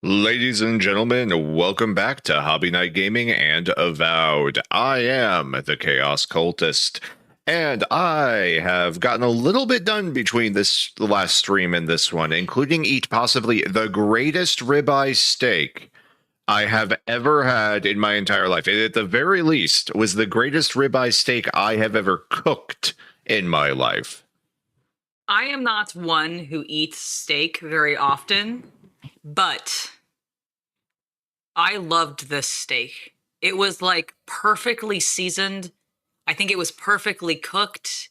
Ladies and gentlemen, welcome back to Hobby Night Gaming and Avowed. I am the Chaos Cultist, and I have gotten a little bit done between the last stream and this one, including eat possibly the greatest ribeye steak I have ever had in my entire life. It, at the very least, was the greatest ribeye steak I have ever cooked in my life. I am not one who eats steak very often, but I loved this steak. It was like perfectly seasoned. I think it was perfectly cooked.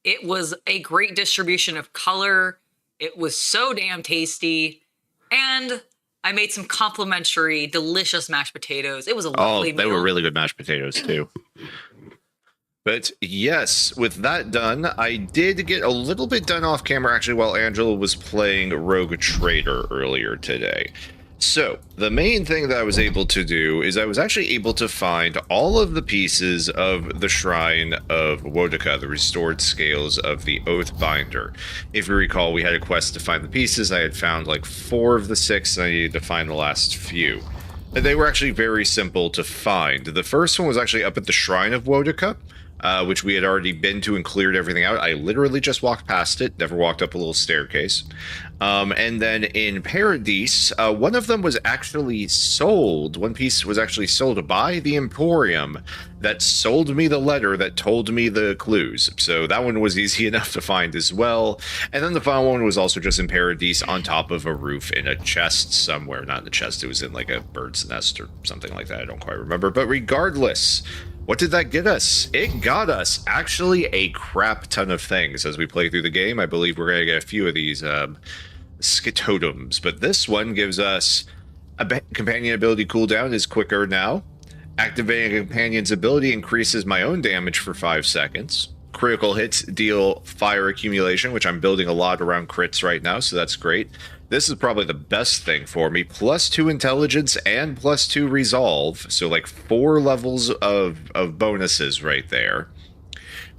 It was a great distribution of color. It was so damn tasty. And I made some complimentary, delicious mashed potatoes. It was a lovely meal. They were really good mashed potatoes, too. But yes, with that done, I did get a little bit done off camera actually while Angela was playing Rogue Trader earlier today. So the main thing that I was able to do is I was actually able to find all of the pieces of the Shrine of Wodaka, the restored scales of the Oath Binder. If you recall, we had a quest to find the pieces. I had found like 4 of the 6, and I needed to find the last few. And they were actually very simple to find. The first one was actually up at the Shrine of Wodaka, which we had already been to and cleared everything out. I literally just walked past it, never walked up a little staircase. And then in Paradise, one of them was actually sold. One piece was actually sold by the Emporium that sold me the letter that told me the clues. So that one was easy enough to find as well. And then the final one was also just in Paradise on top of a roof in a chest somewhere. Not in a chest, it was in like a bird's nest or something like that. I don't quite remember. But regardless, what did that get us? It got us actually a crap ton of things as we play through the game. I believe we're going to get a few of these skitotems, but this one gives us a companion ability cooldown is quicker now. Activating a companion's ability increases my own damage for 5 seconds. Critical hits deal fire accumulation, which I'm building a lot around crits right now, so that's great. This is probably the best thing for me. +2 intelligence and +2 resolve. So like 4 levels of bonuses right there.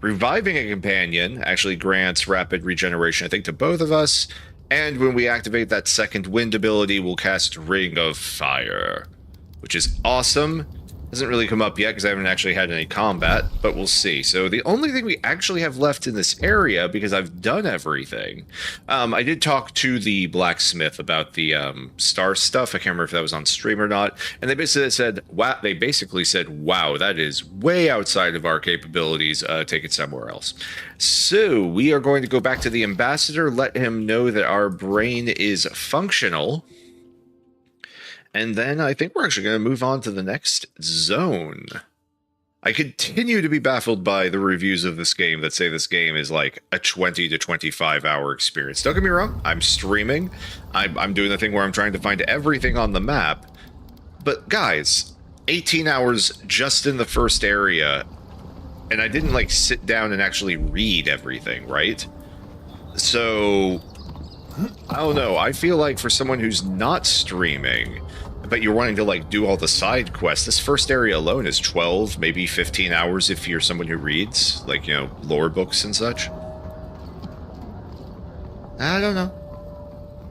Reviving a companion actually grants rapid regeneration, I think, to both of us. And when we activate that second wind ability, we'll cast Ring of Fire, which is awesome. Hasn't really come up yet because I haven't actually had any combat, but we'll see. So the only thing we actually have left in this area, because I've done everything, I did talk to the blacksmith about the star stuff. I can't remember if that was on stream or not. And they basically said, wow, that is way outside of our capabilities. Take it somewhere else. So we are going to go back to the ambassador, let him know that our brain is functional. And then I think we're actually going to move on to the next zone. I continue to be baffled by the reviews of this game that say this game is like a 20 to 25 hour experience. Don't get me wrong, I'm streaming. I'm doing the thing where I'm trying to find everything on the map. But guys, 18 hours just in the first area. And I didn't like sit down and actually read everything, right? So I don't know. I feel like for someone who's not streaming, but you're wanting to like do all the side quests, this first area alone is 12, maybe 15 hours if you're someone who reads, like, you know, lore books and such. I don't know.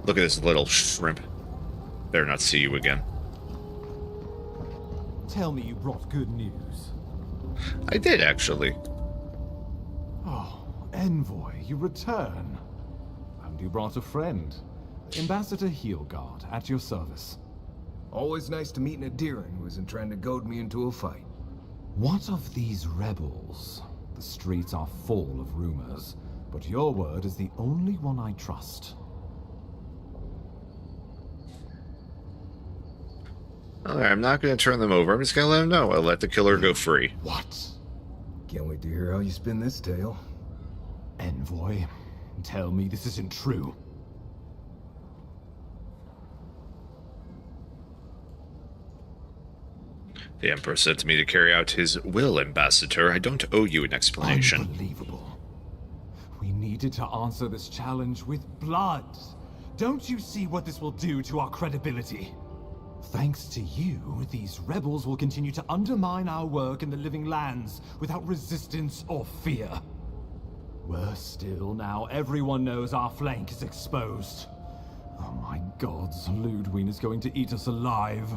Look at this little shrimp. Better not see you again. Tell me you brought good news. I did, actually. Oh, Envoy, you return. And you brought a friend. Ambassador Heelguard, at your service. Always nice to meet an Adiran who isn't trying to goad me into a fight. What of these rebels? The streets are full of rumors, but your word is the only one I trust. Alright, I'm not going to turn them over. I'm just going to let them know. I'll let the killer go free. What? Can't wait to hear how you spin this tale. Envoy, tell me this isn't true. The Emperor said to me to carry out his will, Ambassador. I don't owe you an explanation. Unbelievable. We needed to answer this challenge with blood. Don't you see what this will do to our credibility? Thanks to you, these rebels will continue to undermine our work in the Living Lands without resistance or fear. Worse still, now everyone knows our flank is exposed. Oh my Gods, Ludwig is going to eat us alive.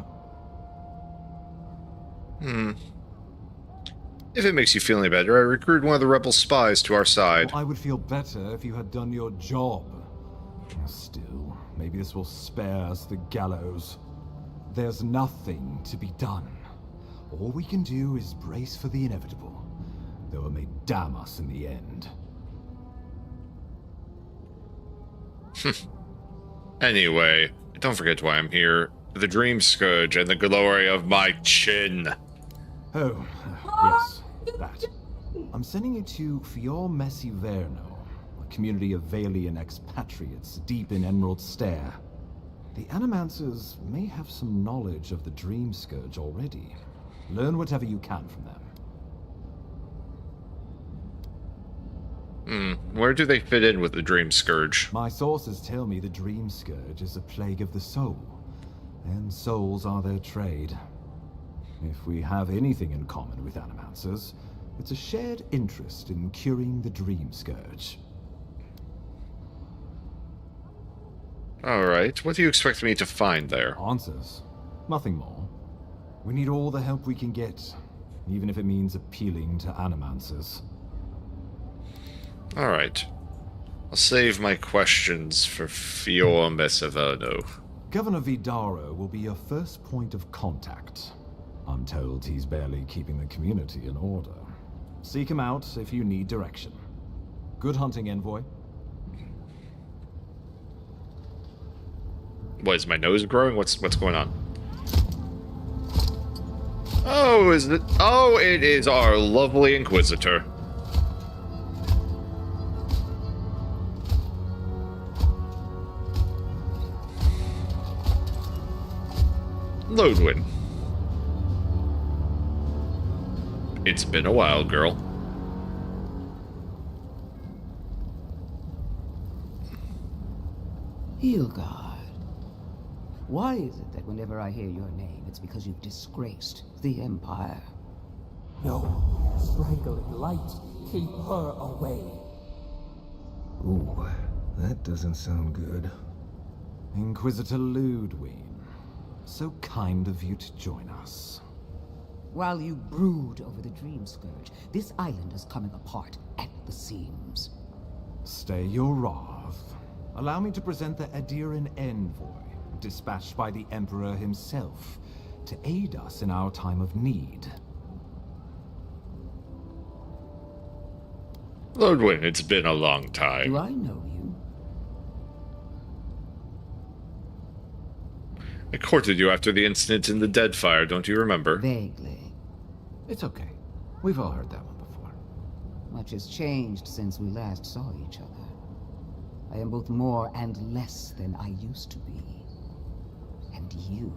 If it makes you feel any better, I recruited one of the rebel spies to our side. Well, I would feel better if you had done your job. Still, maybe this will spare us the gallows. There's nothing to be done. All we can do is brace for the inevitable, though it may damn us in the end. Anyway, don't forget why I'm here. The Dream Scourge and the glory of my chin. Oh, yes, that. I'm sending you to Fior Messi Verno, a community of Valian expatriates deep in Emerald Stair. The Animancers may have some knowledge of the Dream Scourge already. Learn whatever you can from them. Where do they fit in with the Dream Scourge? My sources tell me the Dream Scourge is a plague of the soul, and souls are their trade. If we have anything in common with Animancers, it's a shared interest in curing the Dream Scourge. Alright, what do you expect me to find there? Answers. Nothing more. We need all the help we can get, even if it means appealing to Animancers. Alright. I'll save my questions for Fior Messaverno. Governor Vidaro will be your first point of contact. I'm told he's barely keeping the community in order. Seek him out if you need direction. Good hunting, Envoy. What, is my nose growing? What's going on? Oh, is it? Oh, it is our lovely Inquisitor. Lodwin. It's been a while, girl. Hilgard. Why is it that whenever I hear your name, it's because you've disgraced the Empire? No, strangling light, keep her away. Ooh, that doesn't sound good. Inquisitor Ludwig. So kind of you to join us. While you brood over the Dream Scourge, this island is coming apart at the seams. Stay your wrath. Allow me to present the Adiran Envoy, dispatched by the Emperor himself, to aid us in our time of need. Lodwin, it's been a long time. Do I know you? I courted you after the incident in the Deadfire, don't you remember? Vaguely. It's okay. We've all heard that one before. Much has changed since we last saw each other. I am both more and less than I used to be. And you.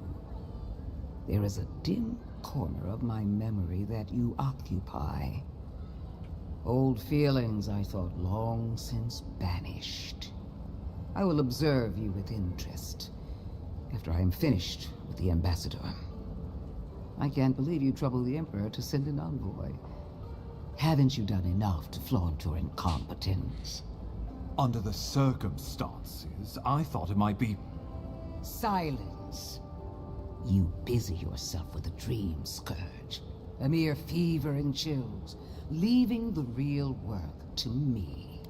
There is a dim corner of my memory that you occupy. Old feelings I thought long since banished. I will observe you with interest after I am finished with the ambassador. I can't believe you troubled the Emperor to send an envoy. Haven't you done enough to flaunt your incompetence? Under the circumstances, I thought it might be... Silence. You busy yourself with a dream scourge, a mere fever and chills, leaving the real work to me.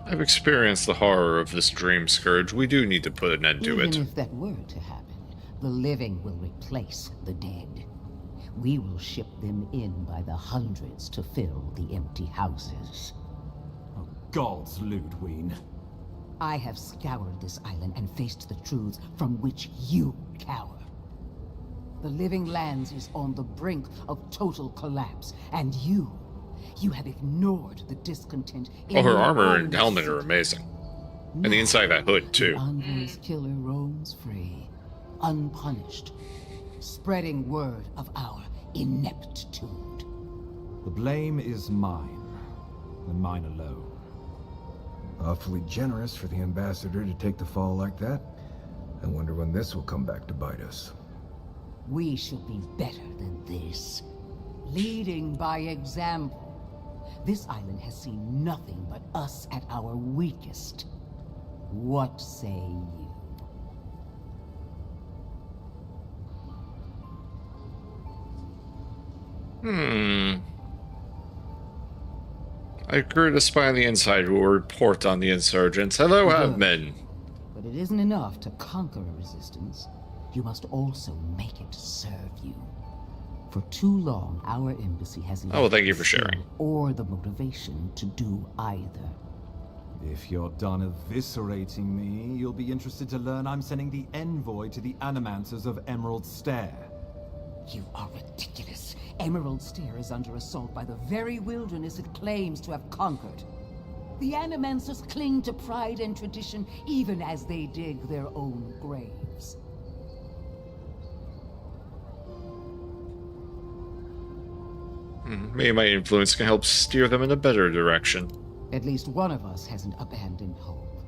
I've experienced the horror of this Dream Scourge. We do need to put an end to it. Even if that were to happen, the living will replace the dead. We will ship them in by the hundreds to fill the empty houses. Oh, gods, Ludwig. I have scoured this island and faced the truths from which you cower. The Living Lands is on the brink of total collapse, and you have ignored the discontent in Oh, her your armor own and helmet are city. amazing. And the inside of that hood, too. The Envoy's killer roams free, unpunished, spreading word of our ineptitude. The blame is mine, and mine alone. Awfully generous for the ambassador to take the fall like that. I wonder when this will come back to bite us. We should be better than this. Leading by example. This island has seen nothing but us at our weakest. What say you? I recruited a spy on the inside who will report on the insurgents. Hello, Good. admin. But it isn't enough to conquer a resistance. You must also make it serve you. For too long, our embassy has Oh, well, thank you for lacked the sharing. skill or the motivation to do either. If you're done eviscerating me, you'll be interested to learn I'm sending the envoy to the Animancers of Emerald Stair. You are ridiculous. Emerald Stair is under assault by the very wilderness it claims to have conquered. The Animancers cling to pride and tradition even as they dig their own graves. Maybe my influence can help steer them in a better direction. At least one of us hasn't abandoned hope.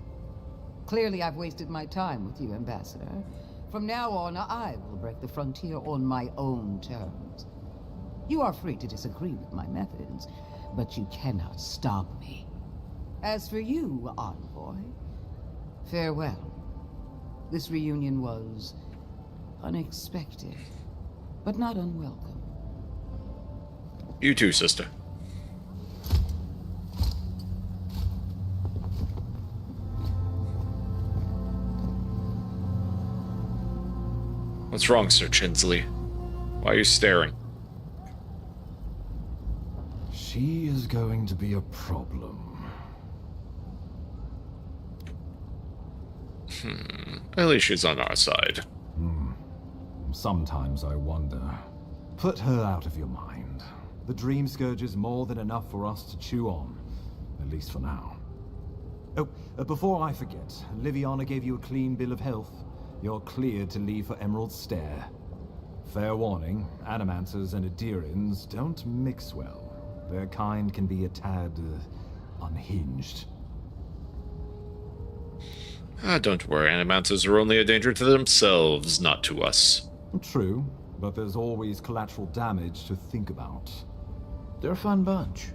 Clearly, I've wasted my time with you, Ambassador. From now on, I will break the frontier on my own terms. You are free to disagree with my methods, but you cannot stop me. As for you, Envoy, farewell. This reunion was unexpected, but not unwelcome. You too, sister. What's wrong, Sir Chinsley? Why are you staring? She is going to be a problem. At least she's on our side. Sometimes I wonder. Put her out of your mind. The Dream Scourge is more than enough for us to chew on. At least for now. Oh, before I forget, Liviana gave you a clean bill of health. You're cleared to leave for Emerald Stair. Fair warning, Animancers and Adirians don't mix well. Their kind can be a tad, unhinged. Don't worry, Animancers are only a danger to themselves, not to us. True, but there's always collateral damage to think about. They're a fun bunch.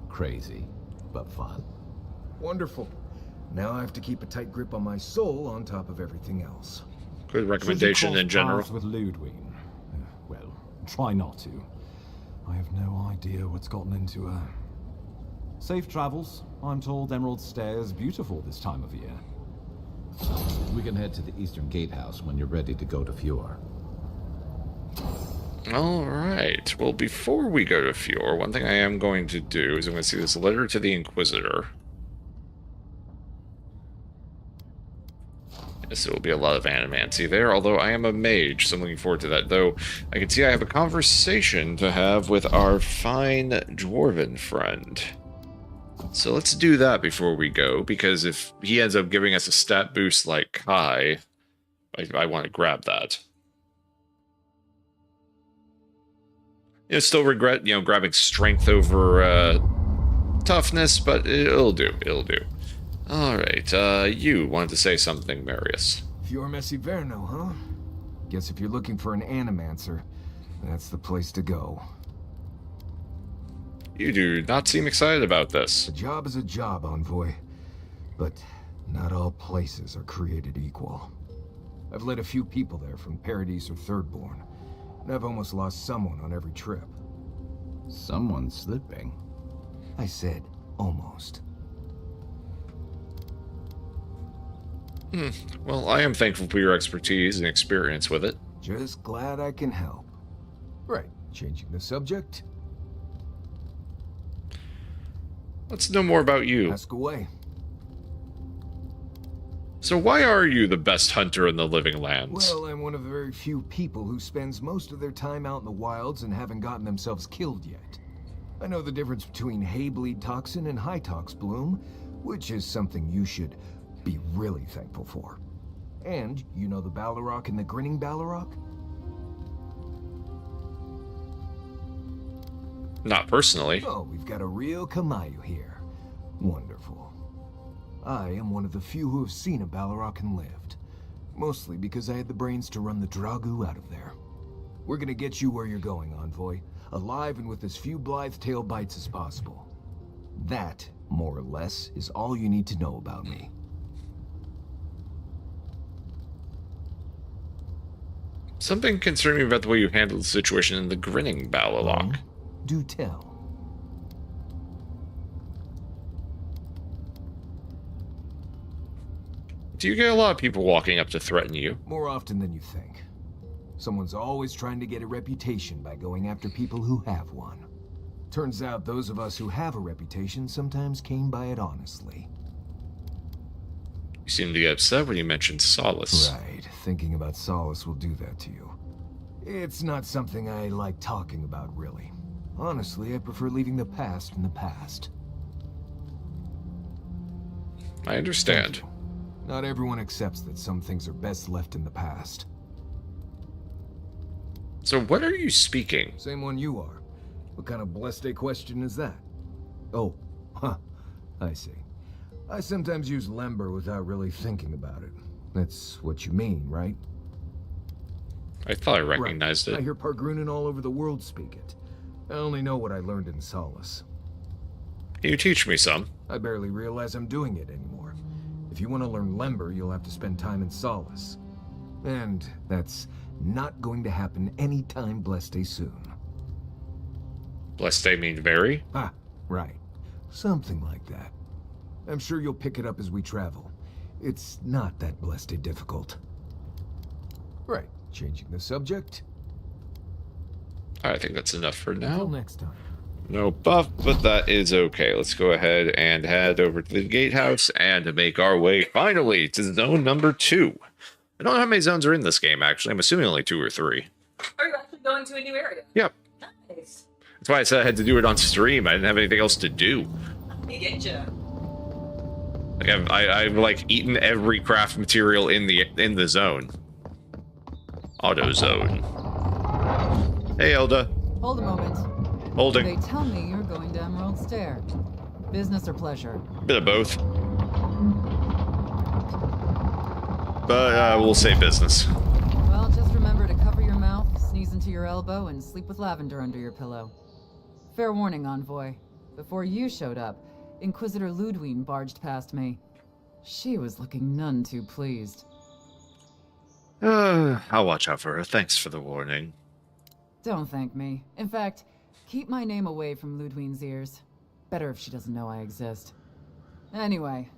Crazy, but fun. Wonderful. Now I have to keep a tight grip on my soul on top of everything else. Good recommendation in general. With Ludwig. Well, try not to. I have no idea what's gotten into her. Safe travels. I'm told Emerald Stair is beautiful this time of year. We can head to the Eastern Gatehouse when you're ready to go to Fjord. Alright, well before we go to Fjord, one thing I am going to do is I'm going to see this letter to the Inquisitor. Yes, there will be a lot of animancy there, although I am a mage, so I'm looking forward to that. Though, I can see I have a conversation to have with our fine dwarven friend. So let's do that before we go, because if he ends up giving us a stat boost like Kai, I want to grab that. Still regret, grabbing strength over toughness, but it'll do. It'll do. All right, you wanted to say something, Marius. Fior Messiverno, huh? Guess if you're looking for an Animancer, that's the place to go. You do not seem excited about this. A job is a job, Envoy. But not all places are created equal. I've led a few people there from Paradise or Thirdborn. And I've almost lost someone on every trip. Someone's slipping. I said, almost. Well, I am thankful for your expertise and experience with it. Just glad I can help. Right, changing the subject. Let's know more about you. Ask away. So why are you the best hunter in the living lands? Well, I'm one of the very few people who spends most of their time out in the wilds and haven't gotten themselves killed yet. I know the difference between hay-bleed toxin and high tox bloom, which is something you should be really thankful for. And you know the Balrog and the Grinning Balrog? Not personally. Oh, we've got a real Kamayu here. Wonderful. I am one of the few who have seen a Balrog and lived. Mostly because I had the brains to run the Dragu out of there. We're gonna get you where you're going, Envoy. Alive and with as few blithe tail bites as possible. That, more or less, is all you need to know about me. Something concerned me about the way you handled the situation in the grinning Balalock. Do tell. Do you get a lot of people walking up to threaten you? More often than you think. Someone's always trying to get a reputation by going after people who have one. Turns out those of us who have a reputation sometimes came by it honestly. You seem to get upset when you mention Solace. Right. Thinking about Solace will do that to you. It's not something I like talking about, really. Honestly, I prefer leaving the past in the past. I understand. Not everyone accepts that some things are best left in the past. So what are you speaking? Same one you are. What kind of blessed question is that? Oh, I see. I sometimes use Lember without really thinking about it. That's what you mean, right? I thought I recognized I it. hear Pargrunen all over the world speak it. I only know what I learned in Solace. Can you teach me some? I barely realize I'm doing it anymore. If you want to learn Lember, you'll have to spend time in Solace. And that's not going to happen anytime blessed soon. Blessed mean very? Ah, right. Something like that. I'm sure you'll pick it up as we travel. It's not that blessed difficult. Right, changing the subject. I think that's enough for Until now. next time. No buff, but that is okay. Let's go ahead and head over to the gatehouse and make our way finally to zone number 2. I don't know how many zones are in this game, actually. I'm assuming only 2 or 3. Are you actually going to a new area? Yep. Nice. That's why I said I had to do it on stream. I didn't have anything else to do. I get you. Like I've like eaten every craft material in the zone. Auto zone. Hey, Elda. Hold a moment. Holding. They tell me you're going to Emerald Stair. Business or pleasure? Bit of both. But we'll say business. Well, just remember to cover your mouth, sneeze into your elbow, and sleep with lavender under your pillow. Fair warning, Envoy. Before you showed up, Inquisitor Ludwine barged past me. She was looking none too pleased. I'll watch out for her. Thanks for the warning. Don't thank me. In fact, keep my name away from Ludwine's ears. Better if she doesn't know I exist. Anyway,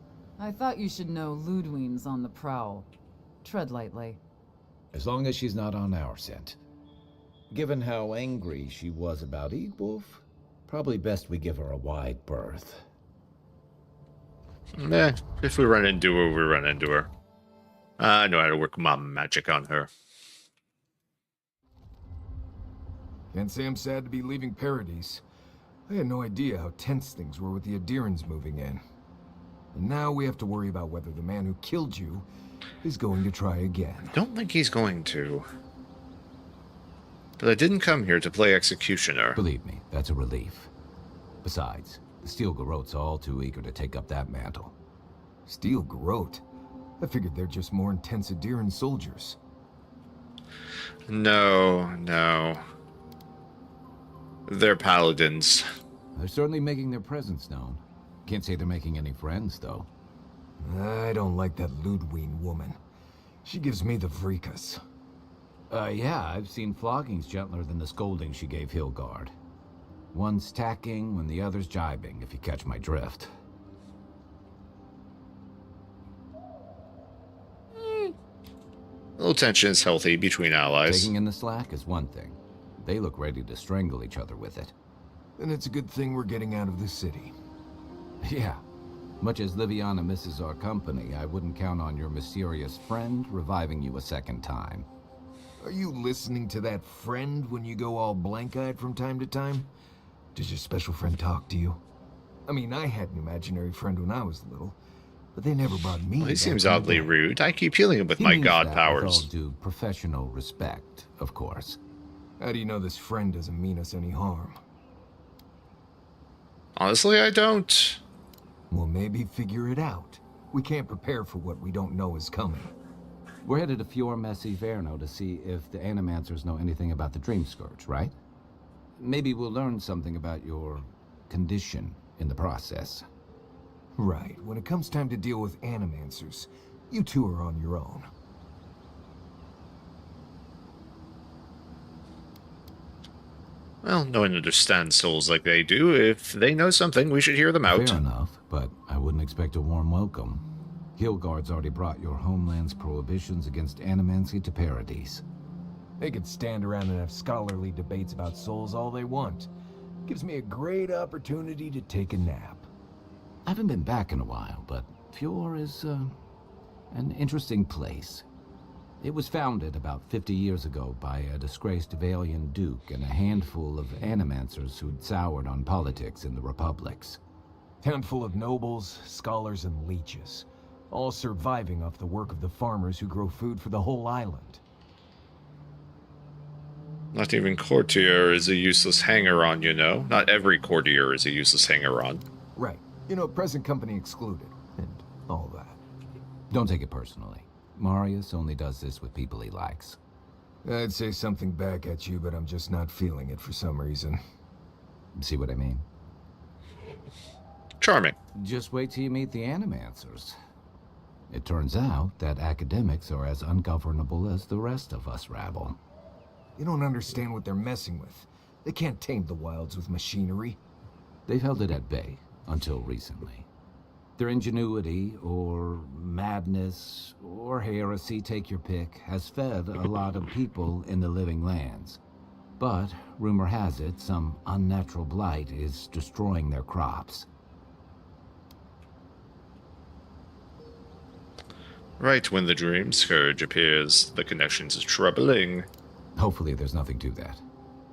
I thought you should know Ludwine's on the prowl. Tread lightly. As long as she's not on our scent. Given how angry she was about Eatwolf, probably best we give her a wide berth. If we run into her, we run into her. I know how to work my magic on her. Can't say I'm sad to be leaving Paradise. I had no idea how tense things were with the Adirans moving in. And now we have to worry about whether the man who killed you is going to try again. Don't think he's going to. But I didn't come here to play executioner. Believe me, that's a relief. Besides, the Steel Garrote's all too eager to take up that mantle. Steel Garrote? I figured they're just more intense Adiran soldiers. No. They're paladins. They're certainly making their presence known. Can't say they're making any friends, though. I don't like that Ludwine woman. She gives me the freakus. Yeah, I've seen floggings gentler than the scolding she gave Hilgard. One's tacking when the other's jibing, if you catch my drift. A little tension is healthy between allies. Taking in the slack is one thing. They look ready to strangle each other with it. Then it's a good thing we're getting out of this city. Yeah. Much as Liviana misses our company, I wouldn't count on your mysterious friend reviving you a second time. Are you listening to that friend when you go all blank-eyed from time to time? Does your special friend talk to you? I mean, I had an imaginary friend when I was little, but they never brought me. Well, he back seems from the oddly dead. rude. I keep healing him with He my means god that powers. With all due professional respect, of course. How do you know this friend doesn't mean us any harm? Honestly, I don't. Well, maybe figure it out. We can't prepare for what we don't know is coming. We're headed to Fior Messi Verno to see if the Animancers know anything about the Dream Scourge, right? Maybe we'll learn something about your condition in the process. Right. When it comes time to deal with animancers, you two are on your own. Well, no one understands souls like they do. If they know something, we should hear them out. Fair enough, but I wouldn't expect a warm welcome. Hillguard's already brought your homeland's prohibitions against animancy to paradise. They could stand around and have scholarly debates about souls all they want. Gives me a great opportunity to take a nap. I haven't been back in a while, but Fjord is, an interesting place. It was founded about 50 years ago by a disgraced Valian duke and a handful of animancers who'd soured on politics in the republics. Town full of nobles, scholars, and leeches, all surviving off the work of the farmers who grow food for the whole island. Not even courtier is a useless hanger-on, you know. Not every courtier is a useless hanger-on. Right. You know, present company excluded, and all that. Don't take it personally. Marius only does this with people he likes. I'd say something back at you, but I'm just not feeling it for some reason. See what I mean? Charming. Just wait till you meet the animancers. It turns out that academics are as ungovernable as the rest of us rabble. You don't understand what they're messing with. They can't tame the wilds with machinery. They've held it at bay until recently. Their ingenuity, or madness, or heresy, take your pick, has fed a lot of people in the living lands. But, rumor has it, some unnatural blight is destroying their crops. Right when the dream scourge appears, the connections is troubling. Hopefully there's nothing to that.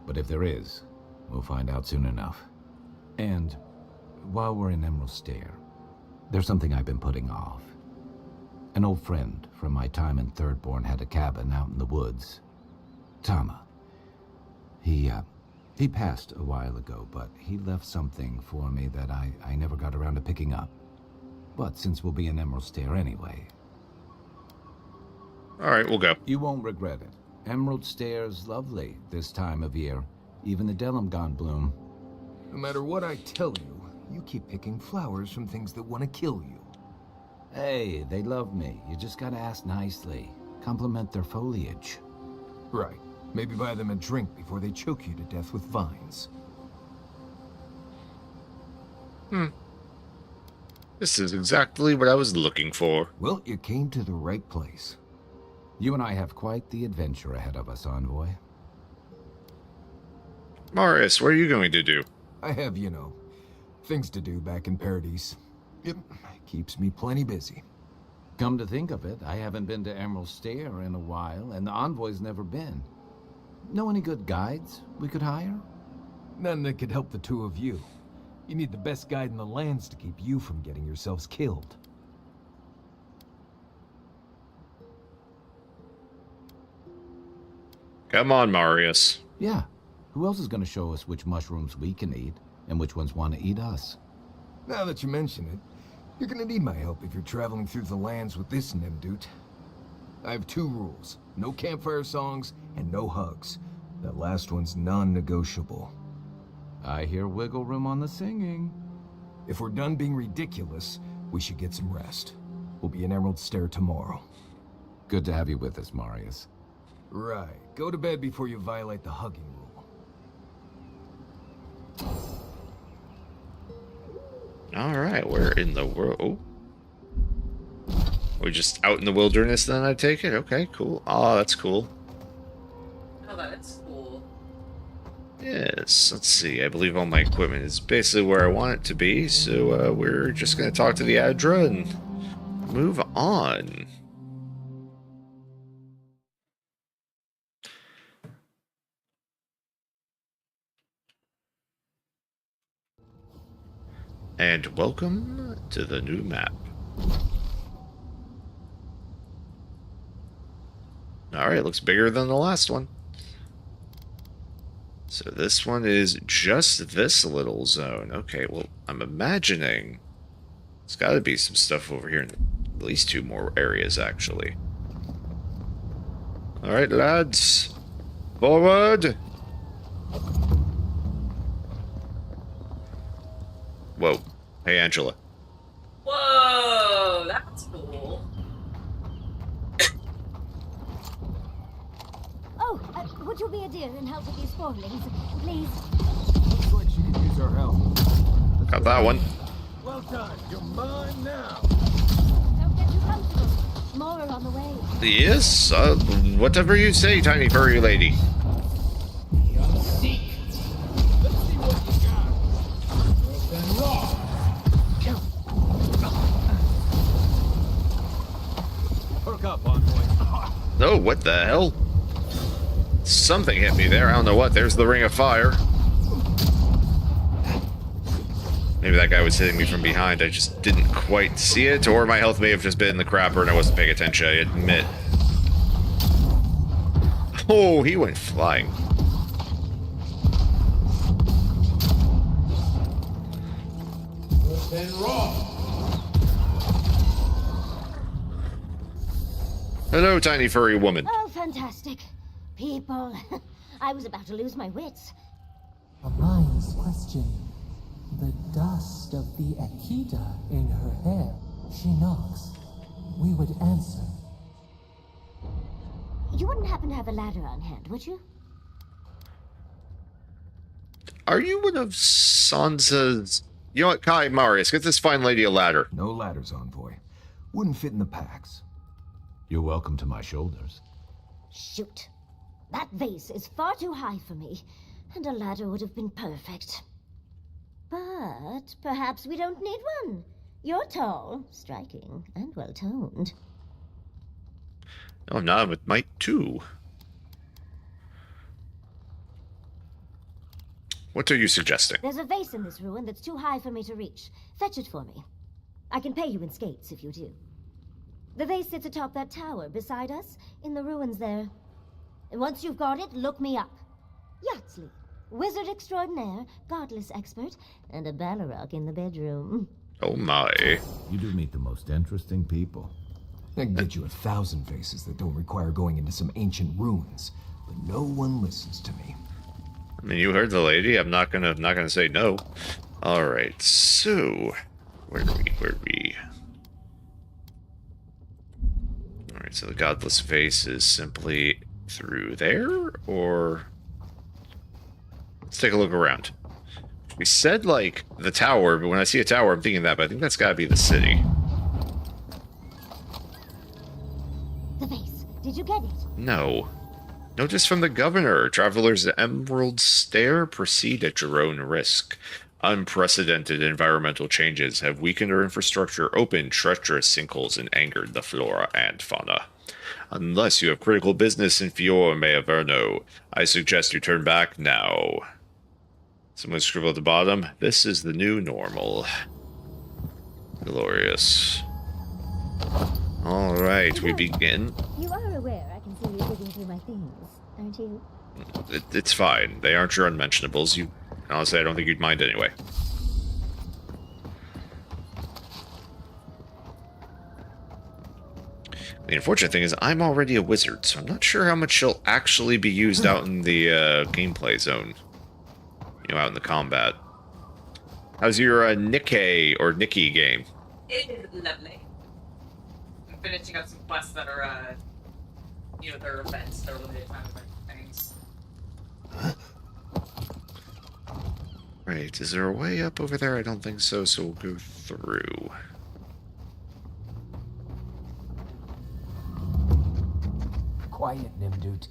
But if there is, we'll find out soon enough. And, while we're in Emerald Stair, there's something I've been putting off. An old friend from my time in Thirdborn had a cabin out in the woods. Tama. He passed a while ago, but he left something for me that I never got around to picking up. But since we'll be in Emerald Stair anyway... Alright, we'll go. You won't regret it. Emerald Stair's lovely this time of year. Even the Delimgon bloom. No matter what I tell you, you keep picking flowers from things that want to kill you. Hey, they love me. You just gotta ask nicely. Compliment their foliage. Right. Maybe buy them a drink before they choke you to death with vines. This is exactly what I was looking for. Well, you came to the right place. You and I have quite the adventure ahead of us, Envoy. Marius, what are you going to do? I have, you know, things to do back in Paradise. It keeps me plenty busy. Come to think of it, I haven't been to Emerald Stair in a while, and the Envoy's never been. Know any good guides we could hire? None that could help the two of you. You need the best guide in the lands to keep you from getting yourselves killed. Come on, Marius. Yeah. Who else is going to show us which mushrooms we can eat, and which ones want to eat us? Now that you mention it, you're gonna need my help if you're traveling through the lands with this Nimdut. I have two rules. No campfire songs, and no hugs. That last one's non-negotiable. I hear wiggle room on the singing. If we're done being ridiculous, we should get some rest. We'll be in Emerald Stair tomorrow. Good to have you with us, Marius. Right. Go to bed before you violate the hugging rule. Alright, where in the world? Oh. We're just out in the wilderness then, I take it? Okay, cool. Oh, that's cool. Oh, that's cool. Yes, let's see. I believe all my equipment is basically where I want it to be, so we're just going to talk to the Adra and move on. And welcome to the new map. Alright, looks bigger than the last one. So this one is just this little zone. Okay, well, I'm imagining there's got to be some stuff over here in at least two more areas, actually. Alright, lads. Forward! Whoa. Hey, Angela. Whoa, that's cool. Would you be a dear and help with these spoilings, please? Looks like she could use our help. Got that one. Well done. You're mine now. Don't get too comfortable. More are on the way. Yes, whatever you say, tiny furry lady. Let's see what you got. Then raw. Hook up, envoy. Oh, what the hell? Something hit me there. I don't know what. There's the ring of fire. Maybe that guy was hitting me from behind. I just didn't quite see it, or my health may have just been in the crapper and I wasn't paying attention, I admit. Oh, he went flying. Hello, tiny furry woman. Oh, fantastic. People. I was about to lose my wits. A mind's question. The dust of the Akita in her hair. She knocks. We would answer. You wouldn't happen to have a ladder on hand, would you? Are you one of Sansa's... You know what, Kai, Marius, get this fine lady a ladder. No ladders, envoy. Wouldn't fit in the packs. You're welcome to my shoulders. Shoot. That vase is far too high for me, and a ladder would have been perfect. But perhaps we don't need one. You're tall, striking, and well-toned. Oh, no, I'm with Mike, too. What are you suggesting? There's a vase in this ruin that's too high for me to reach. Fetch it for me. I can pay you in skates if you do. The vase sits atop that tower beside us, in the ruins there. And once you've got it, look me up. Yahtzee, wizard extraordinaire, godless expert, and a Balrog in the bedroom. Oh my. You do meet the most interesting people. I can get you 1,000 vases that don't require going into some ancient ruins, but no one listens to me. I mean, you heard the lady. I'm not gonna say no. All right. So, where are we? All right. So the godless vase is simply through there, or let's take a look around. We said like the tower, but when I see a tower, I'm thinking that. But I think that's got to be the city. The vase. Did you get it? No. Notice from the governor, travelers at Emerald Stair proceed at your own risk. Unprecedented environmental changes have weakened our infrastructure, opened treacherous sinkholes, and angered the flora and fauna. Unless you have critical business in Fiorme Averno, I suggest you turn back now. Someone scribbled at the bottom, this is the new normal. Glorious. Alright, we begin. You are aware I can see you digging through my things, aren't you? It's fine. They aren't your unmentionables. Honestly, I don't think you'd mind anyway. The unfortunate thing is I'm already a wizard, so I'm not sure how much she'll actually be used out in the gameplay zone. You know, out in the combat. How's your Nikkei or Nikki game? It is lovely. I'm finishing up some quests that are, you know, they're events, they're limited time event things. Right, is there a way up over there? I don't think so, so we'll go through. Quiet, Nimdut.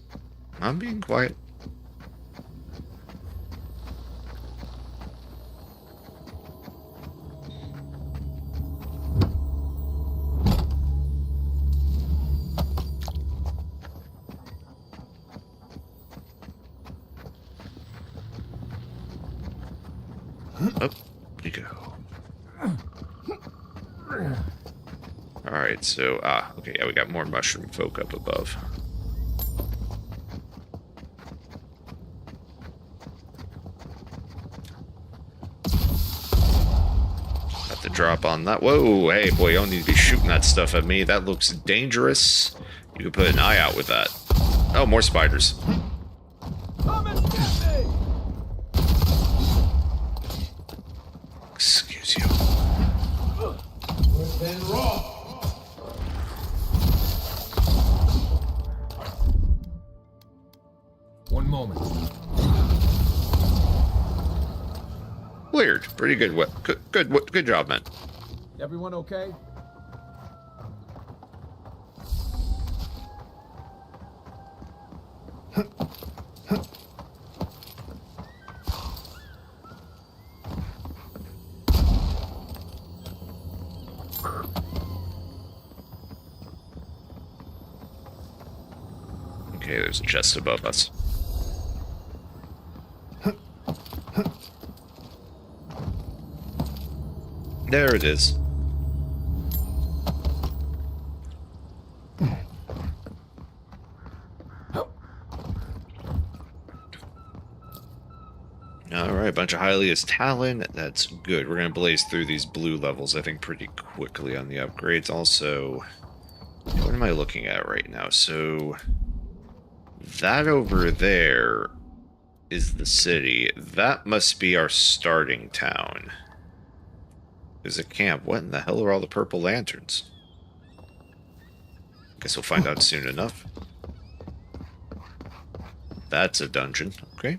I'm being quiet. Up you go. Alright, so, okay, yeah, we got more mushroom folk up above. Got the drop on that. Whoa, hey, boy, you don't need to be shooting that stuff at me. That looks dangerous. You could put an eye out with that. Oh, more spiders. Excuse cleared. Pretty good. Good job, man. Everyone okay? Okay, there's a chest above us. There it is. Alright, bunch of Hylia's Talon. That's good. We're going to blaze through these blue levels, I think, pretty quickly on the upgrades. Also, what am I looking at right now? So, that over there is the city. That must be our starting town. There's a camp. What in the hell are all the purple lanterns? Guess we'll find out soon enough. That's a dungeon. Okay.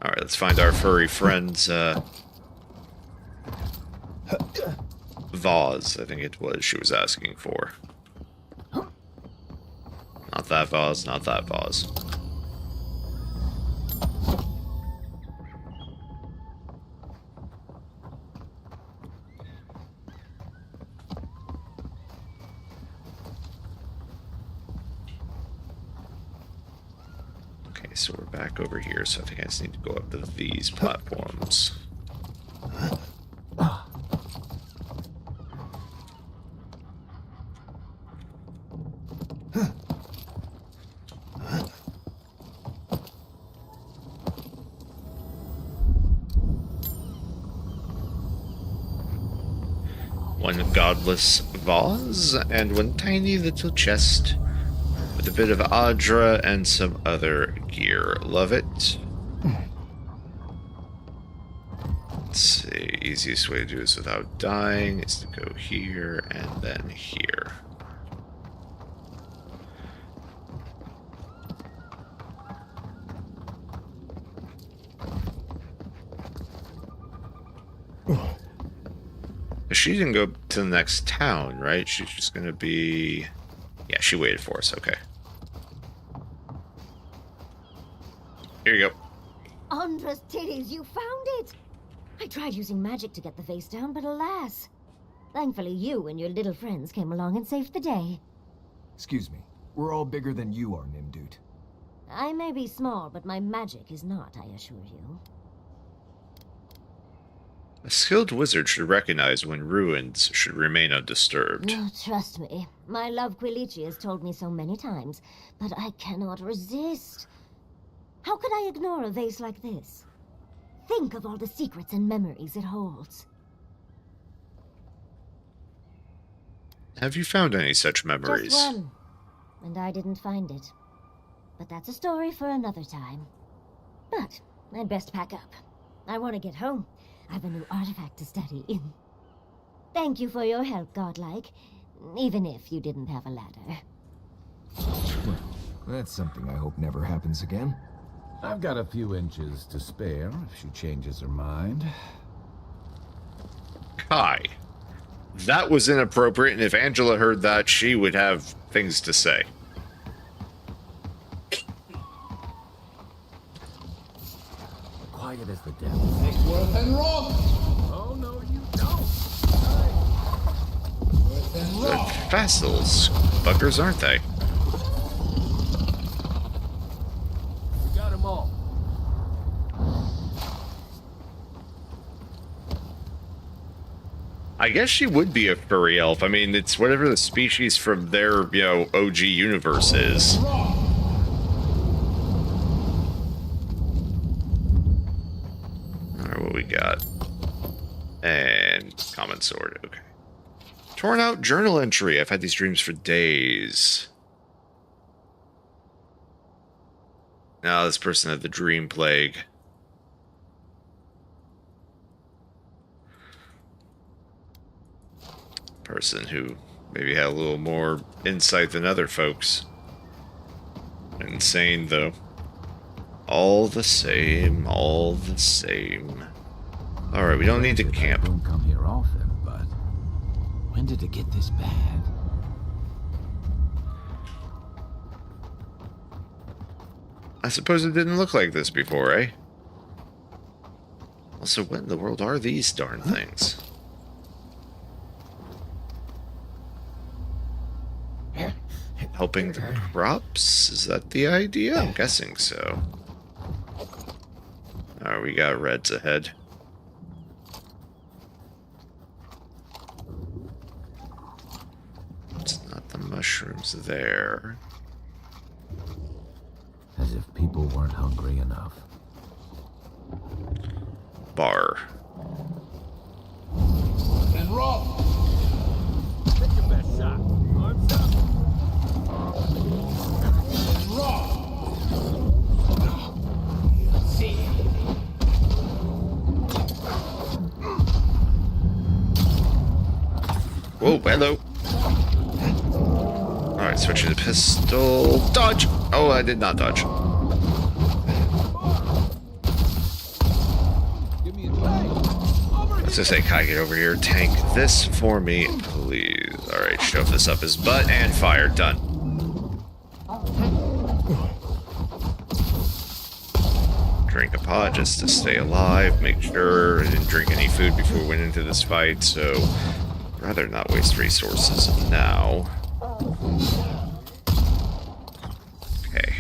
Alright, let's find our furry friend's vase, I think it was she was asking for. Not that vase, not that vase. Okay, so we're back over here, so I think I just need to go up to these platforms. One godless vase, and one tiny little chest with a bit of Adra and some other gear. Love it. Let's see, easiest way to do this without dying is to go here and then here. She didn't go to the next town, right? She's just gonna be... Yeah, she waited for us, okay. Here you go. Andra's titties, you found it! I tried using magic to get the vase down, but alas. Thankfully you and your little friends came along and saved the day. Excuse me. We're all bigger than you are, Nimdude. I may be small, but my magic is not, I assure you. A skilled wizard should recognize when ruins should remain undisturbed. Oh, trust me. My love Quilichi has told me so many times, but I cannot resist. How could I ignore a vase like this? Think of all the secrets and memories it holds. Have you found any such memories? Just one, and I didn't find it. But that's a story for another time. But I'd best pack up. I want to get home. I've a new artifact to study in. Thank you for your help, Godlike. Even if you didn't have a ladder. Well, that's something I hope never happens again. I've got a few inches to spare if she changes her mind. Kai. That was inappropriate, and if Angela heard that, she would have things to say. Quiet as the devil. Worth and rock! Oh, no, you don't. Worth and They're rock! vassals. Buggers, aren't they? You got them all. I guess she would be a furry elf. I mean, it's whatever the species from their, OG universe is. Rock! Alright, what we got? And common sword, okay. Torn out journal entry. I've had these dreams for days. Now this person had the dream plague. Person who maybe had a little more insight than other folks. Insane, though. All the same, all the same. Alright, we don't need to camp. I don't come here often, but when did it get this bad? I suppose it didn't look like this before, eh? Also, what in the world are these darn things? Helping the crops? Is that the idea? I'm guessing so. Alright, we got reds ahead. It's not the mushrooms there. As if people weren't hungry enough. Bar. And rough. Take your best shot. Arms up. And rough. See. Whoa, hello. Alright, switching to pistol. Dodge! Oh, I did not dodge. Give me a tank. Let's just say, Kai, get over here. Tank this for me, please. Alright, shove this up his butt and fire. Done. Drink a pot just to stay alive. Make sure I didn't drink any food before we went into this fight, so rather not waste resources now. Okay.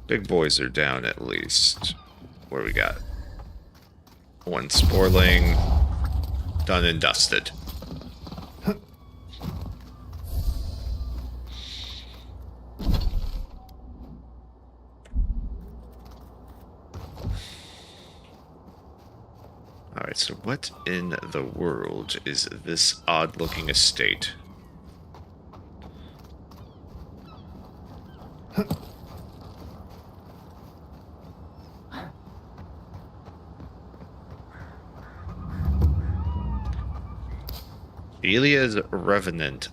Big boys are down at least. What do we got? One sporling. Done and dusted. Alright, so what in the world is this odd-looking estate? Elia's Revenant.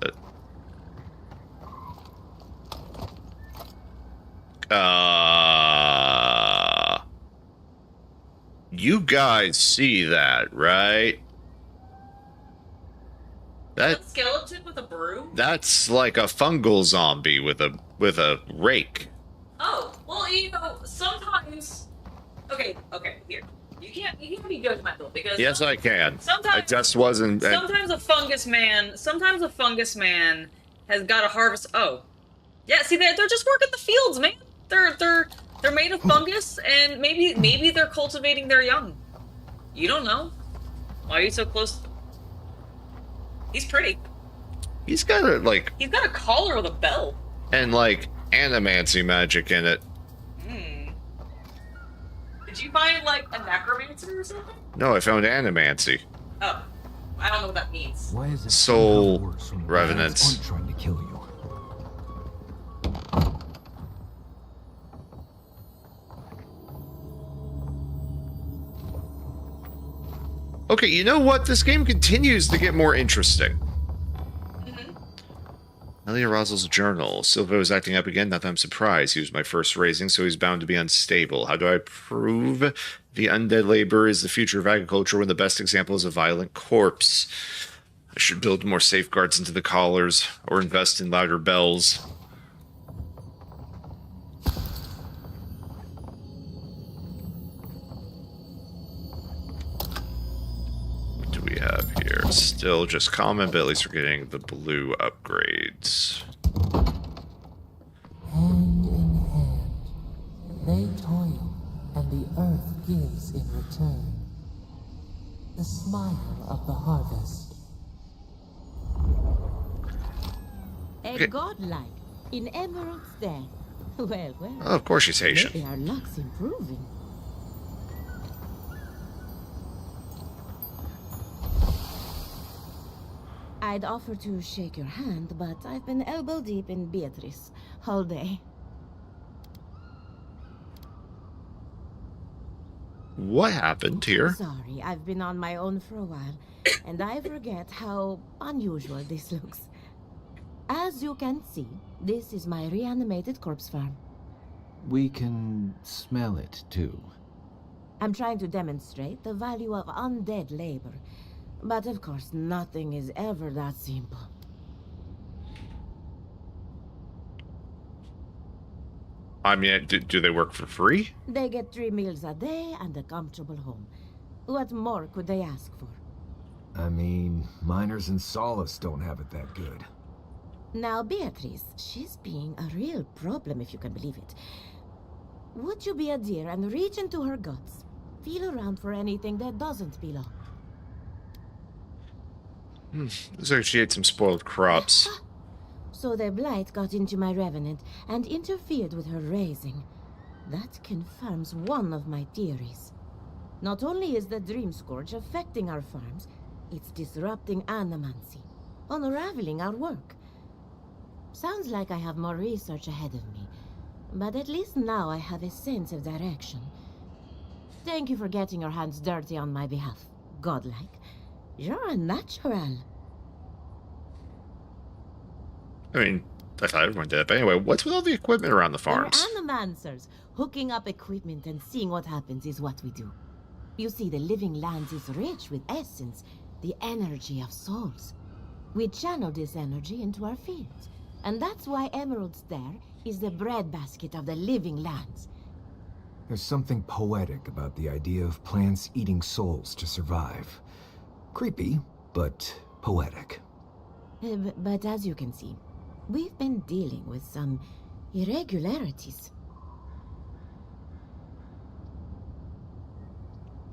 You guys see that, right? That skeleton with a broom? That's like a fungal zombie with a rake. Oh, well, you know, sometimes. Okay, here. You can't be judgmental because. Yes, I can. Sometimes I just wasn't. Sometimes a fungus man has got to harvest. Oh, yeah. See, they're just working the fields, man. They're made of fungus, and maybe they're cultivating their young. You don't know. Why are you so close? He's pretty. He's got a He's got a collar with a bell. And like animancy magic in it. Did you find like a necromancer or something? No, I found animancy. Oh, I don't know what that means. Why is it Soul somehow worse when the revenants. bandits aren't trying to kill you? Okay, you know what? This game continues to get more interesting. Elia Rozel's journal. Silva is acting up again. Not that I'm surprised. He was my first raising, so he's bound to be unstable. How do I prove the undead labor is the future of agriculture when the best example is a violent corpse? I should build more safeguards into the collars or invest in louder bells. What do we have here? Still just common, but at least we're getting the blue upgrades. Hand in hand, they toil, and the earth gives in return. The smile of the harvest. Okay. A godlike in emeralds then. Well, well. Oh, of course she's Haitian. Maybe our luck's improving. I'd offer to shake your hand, but I've been elbow deep in Beatrice all day. What happened here? Sorry, I've been on my own for a while, and I forget how unusual this looks. As you can see, this is my reanimated corpse farm. We can smell it, too. I'm trying to demonstrate the value of undead labor. But of course, nothing is ever that simple. I mean, do they work for free? They get 3 meals a day and a comfortable home. What more could they ask for? I mean, miners in Solace don't have it that good. Now, Beatrice, she's being a real problem, if you can believe it. Would you be a dear and reach into her guts? Feel around for anything that doesn't belong. Looks like she ate some spoiled crops. So the blight got into my revenant and interfered with her raising. That confirms one of my theories. Not only is the Dream Scourge affecting our farms, it's disrupting animancy, unraveling our work. Sounds like I have more research ahead of me, but at least now I have a sense of direction. Thank you for getting your hands dirty on my behalf, godlike. You're a natural. I mean, I thought everyone did. But anyway, what's with all the equipment around the farms? We're animancers. Hooking up equipment and seeing what happens is what we do. You see, the living lands is rich with essence, the energy of souls. We channel this energy into our fields. And that's why Emerald's there is the breadbasket of the living lands. There's something poetic about the idea of plants eating souls to survive. Creepy, but poetic. But as you can see, we've been dealing with some irregularities.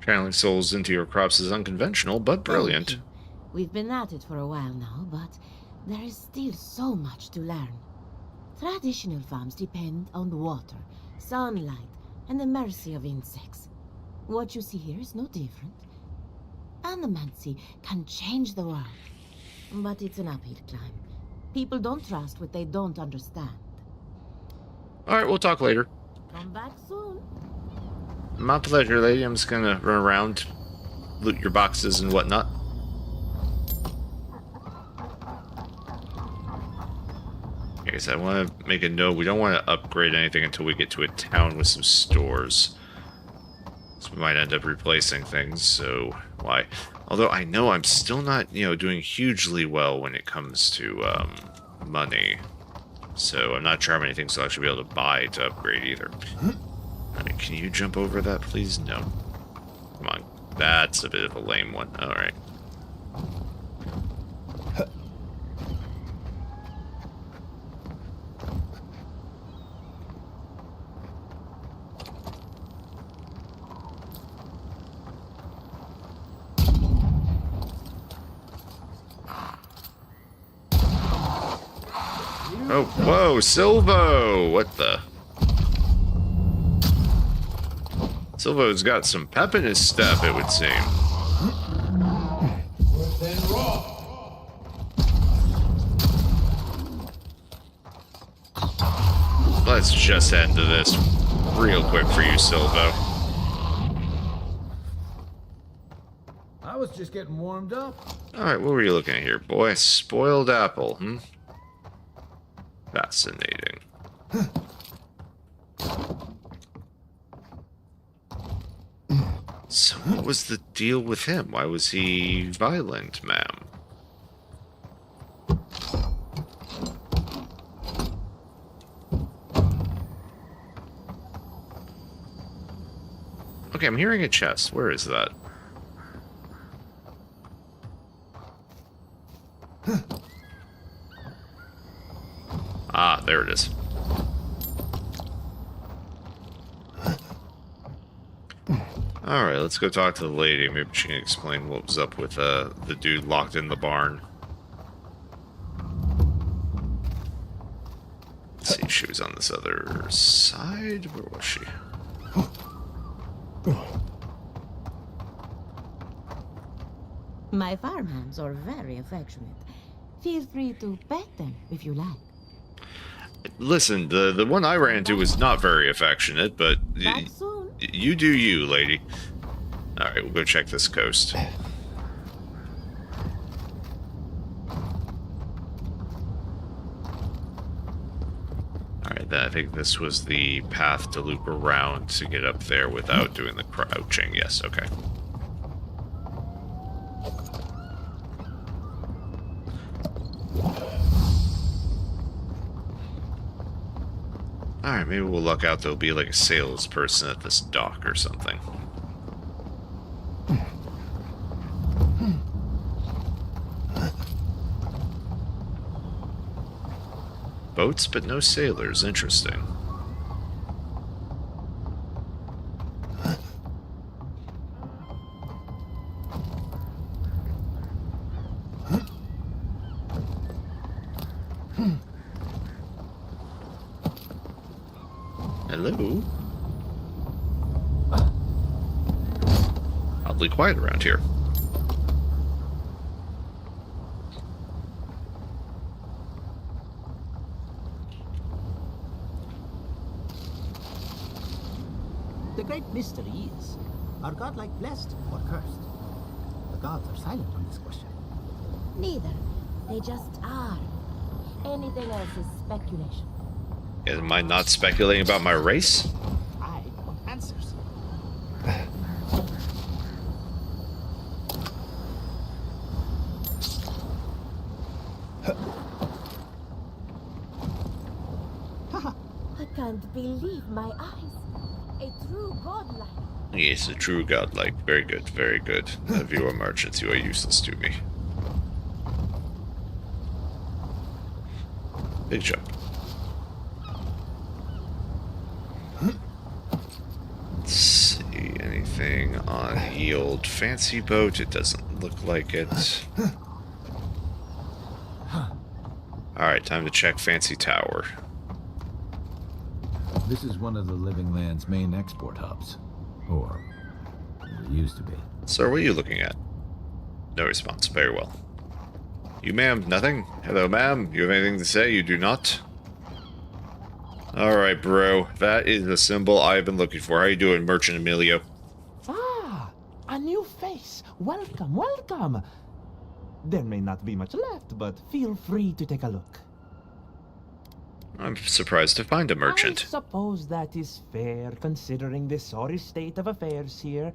Channeling souls into your crops is unconventional, but brilliant. We've been at it for a while now, but there is still so much to learn. Traditional farms depend on water, sunlight, and the mercy of insects. What you see here is no different. Animancy can change the world, but it's an uphill climb. People don't trust what they don't understand. Alright, we'll talk later. Come back soon. My pleasure, lady. I'm just gonna run around, loot your boxes and whatnot. I guess I want to make a note. We don't want to upgrade anything until we get to a town with some stores. So we might end up replacing things, so why? Although I know I'm still not, doing hugely well when it comes to money. So I'm not sure how many things I'll actually be able to buy to upgrade either. I mean, can you jump over that, please? No. Come on. That's a bit of a lame one. Alright. Oh, whoa, Silvo! What the? Silvo's got some pep in his step, it would seem. Let's just head into this real quick for you, Silvo. I was just getting warmed up. Alright, what were you looking at here, boy? Spoiled apple, hmm? Fascinating. So what was the deal with him? Why was he violent, ma'am? Okay, I'm hearing a chest. Where is that? Ah, there it is. Alright, let's go talk to the lady. Maybe she can explain what was up with the dude locked in the barn. Let's see if she was on this other side. Where was she? My farmhands are very affectionate. Feel free to pet them if you like. Listen, the one I ran into was not very affectionate, but you do you, lady. Alright, we'll go check this coast. Alright, I think this was the path to loop around to get up there without doing the crouching. Yes, okay. Alright, maybe we'll luck out there'll be like a salesperson at this dock or something. Boats, but no sailors. Interesting. Hello? Oddly quiet around here. The great mystery is, are godlike blessed or cursed? The gods are silent on this question. Neither. They just are. Anything else is speculation. Am I not speculating about my race? I want answers. I can't believe my eyes. A true godlike. Yes, a true godlike. Very good, very good. Of you are merchants, you are useless to me. Big jump. Let's see, anything on the old fancy boat? It doesn't look like it. Alright, time to check Fancy Tower. This is one of the Living Land's main export hubs. Or, it used to be. Sir, what are you looking at? No response. Very well. You, ma'am, nothing? Hello, ma'am. You have anything to say? You do not? Alright, bro. That is the symbol I've been looking for. How you doing, Merchant Emilio? Ah, a new face. Welcome, welcome. There may not be much left, but feel free to take a look. I'm surprised to find a merchant. I suppose that is fair, considering the sorry state of affairs here.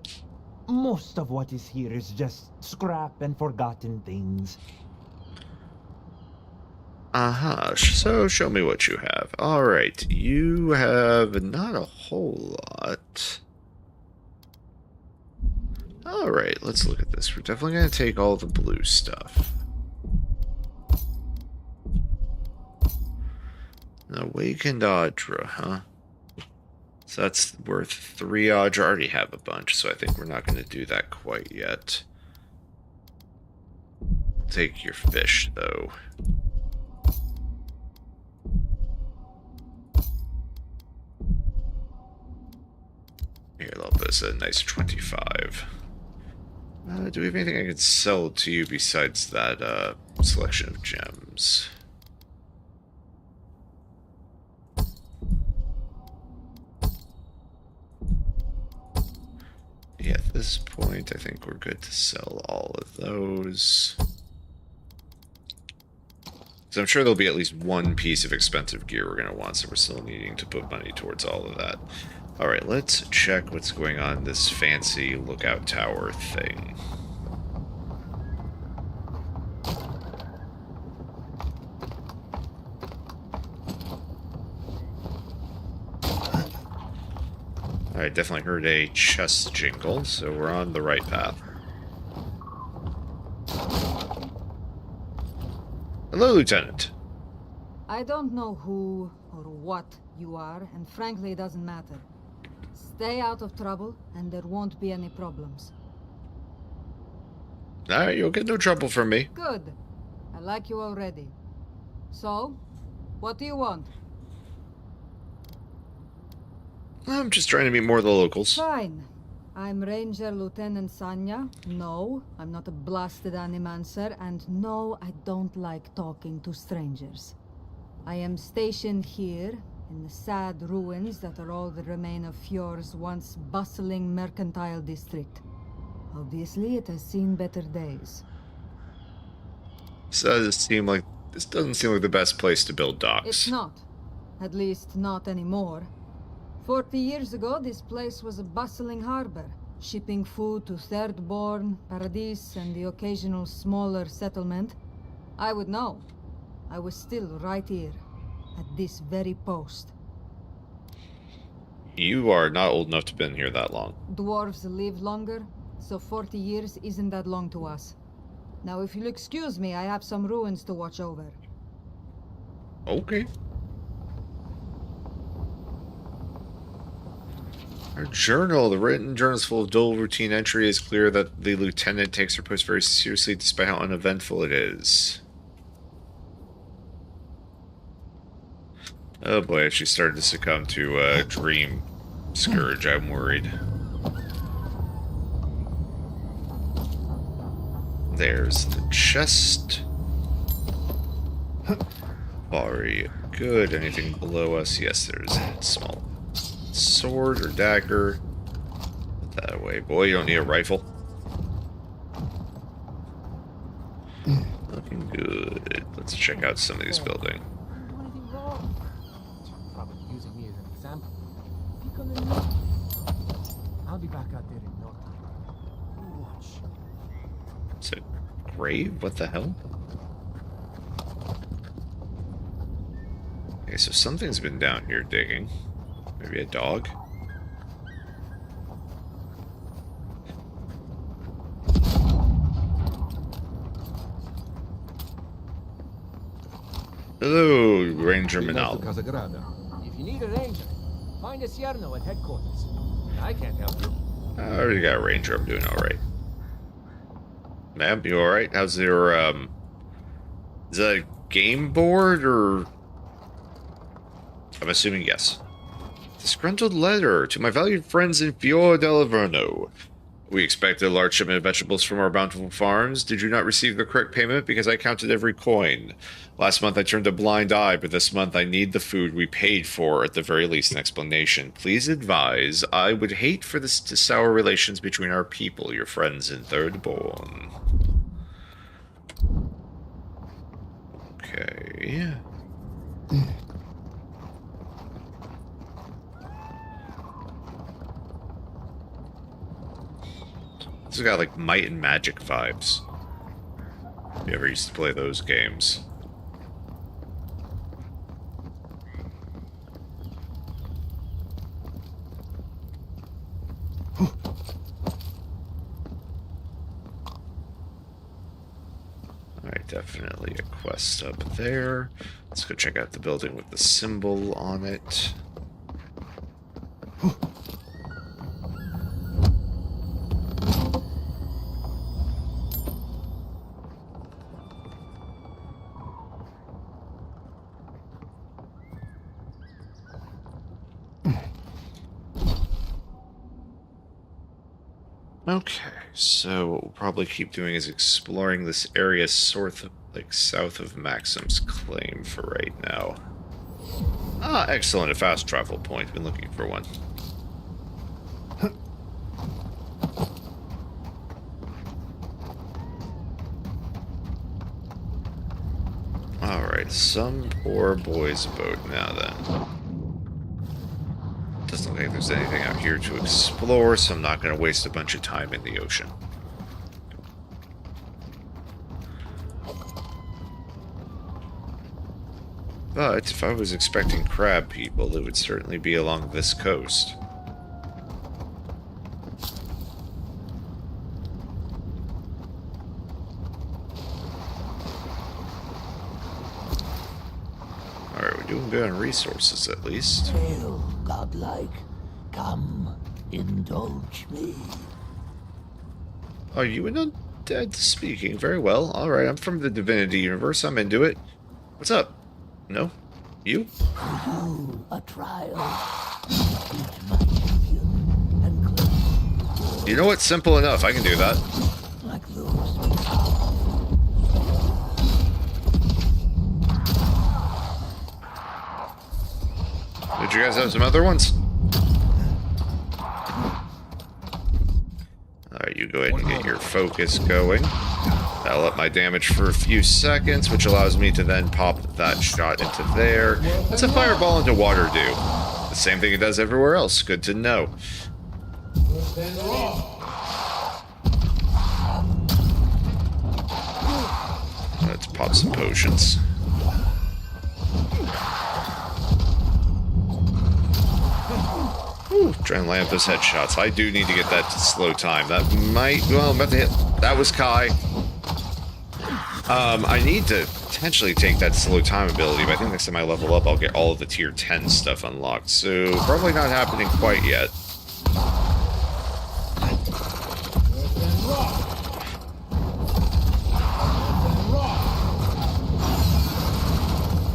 Most of what is here is just scrap and forgotten things. So show me what you have. Alright, you have not a whole lot. Alright, let's look at this. We're definitely going to take all the blue stuff. Awakened Audra, huh? So that's worth 3 Audra. I already have a bunch, so I think we're not going to do that quite yet. Take your fish, though. Here, I'll put this at a nice 25. Do we have anything I could sell to you besides that selection of gems? Yeah, at this point, I think we're good to sell all of those. So I'm sure there'll be at least one piece of expensive gear we're going to want, so we're still needing to put money towards all of that. Alright, let's check what's going on in this fancy lookout tower thing. I definitely heard a chest jingle, so we're on the right path. Hello, Lieutenant. I don't know who or what you are, and frankly, it doesn't matter. Stay out of trouble, and there won't be any problems. Alright, you'll get no trouble from me. Good. I like you already. So, what do you want? I'm just trying to meet more of the locals. Fine. I'm Ranger Lieutenant Sanya. No, I'm not a blasted animancer, and no, I don't like talking to strangers. I am stationed here, in the sad ruins that are all that remain of Fjord's once bustling mercantile district. Obviously, it has seen better days. So this doesn't seem like the best place to build docks. It's not. At least, not anymore. 40 years ago, this place was a bustling harbor, shipping food to Thirdborn, Paradis, and the occasional smaller settlement. I would know. I was still right here, at this very post. You are not old enough to have been here that long. Dwarves live longer, so 40 years isn't that long to us. Now, if you'll excuse me, I have some ruins to watch over. Okay. Our journal. The written journal is full of dull routine entry. It's clear that the lieutenant takes her post very seriously despite how uneventful it is. Oh boy, she started to succumb to dream scourge. I'm worried. There's the chest. Very good. Anything below us? Yes, there's a small sword or dagger. Put that away. Boy, you don't need a rifle. Looking good. Let's check out some of these buildings. Probably using me as an example. I'll be back out there in no time. Watch. Is it grave? What the hell? Okay, so something's been down here digging. Maybe a dog? Hello, Ranger Manal. If you need a ranger, find a Cierno at headquarters. I can't help you. I already got a ranger. I'm doing alright. Ma'am, you alright? How's your, is that a game board, or... I'm assuming yes. Disgruntled letter to my valued friends in Fior del Averno. We expected a large shipment of vegetables from our bountiful farms. Did you not receive the correct payment? Because I counted every coin. Last month I turned a blind eye, but this month I need the food we paid for, at the very least an explanation. Please advise. I would hate for this to sour relations between our people, your friends in Thirdborn. Okay. This has got like Might and Magic vibes. If you ever used to play those games. Alright, definitely a quest up there. Let's go check out the building with the symbol on it. Okay, so what we'll probably keep doing is exploring this area south of Maxim's claim for right now. Ah, excellent, a fast travel point. Been looking for one. Alright, some poor boy's boat now then. Doesn't look like there's anything out here to explore, so I'm not going to waste a bunch of time in the ocean. But if I was expecting crab people, it would certainly be along this coast. Alright, we're doing good on resources at least. Hail, godlike. Come, indulge me. Are you an undead speaking? Very well. Alright, I'm from the Divinity universe. I'm into it. What's up? No? You? For you, a trial. Beat my champion and claim. You know what? Simple enough. I can do that. Like those. Did you guys have some other ones? Alright, you go ahead and get your focus going. That'll up my damage for a few seconds, which allows me to then pop that shot into there. What's a fireball into water do? The same thing it does everywhere else. Good to know. Let's pop some potions. Ooh, trying to land those headshots. I do need to get that to slow time. That might... Well, I'm about to hit... That was Kai. I need to potentially take that slow time ability, but I think next time I level up, I'll get all of the tier 10 stuff unlocked. So, probably not happening quite yet.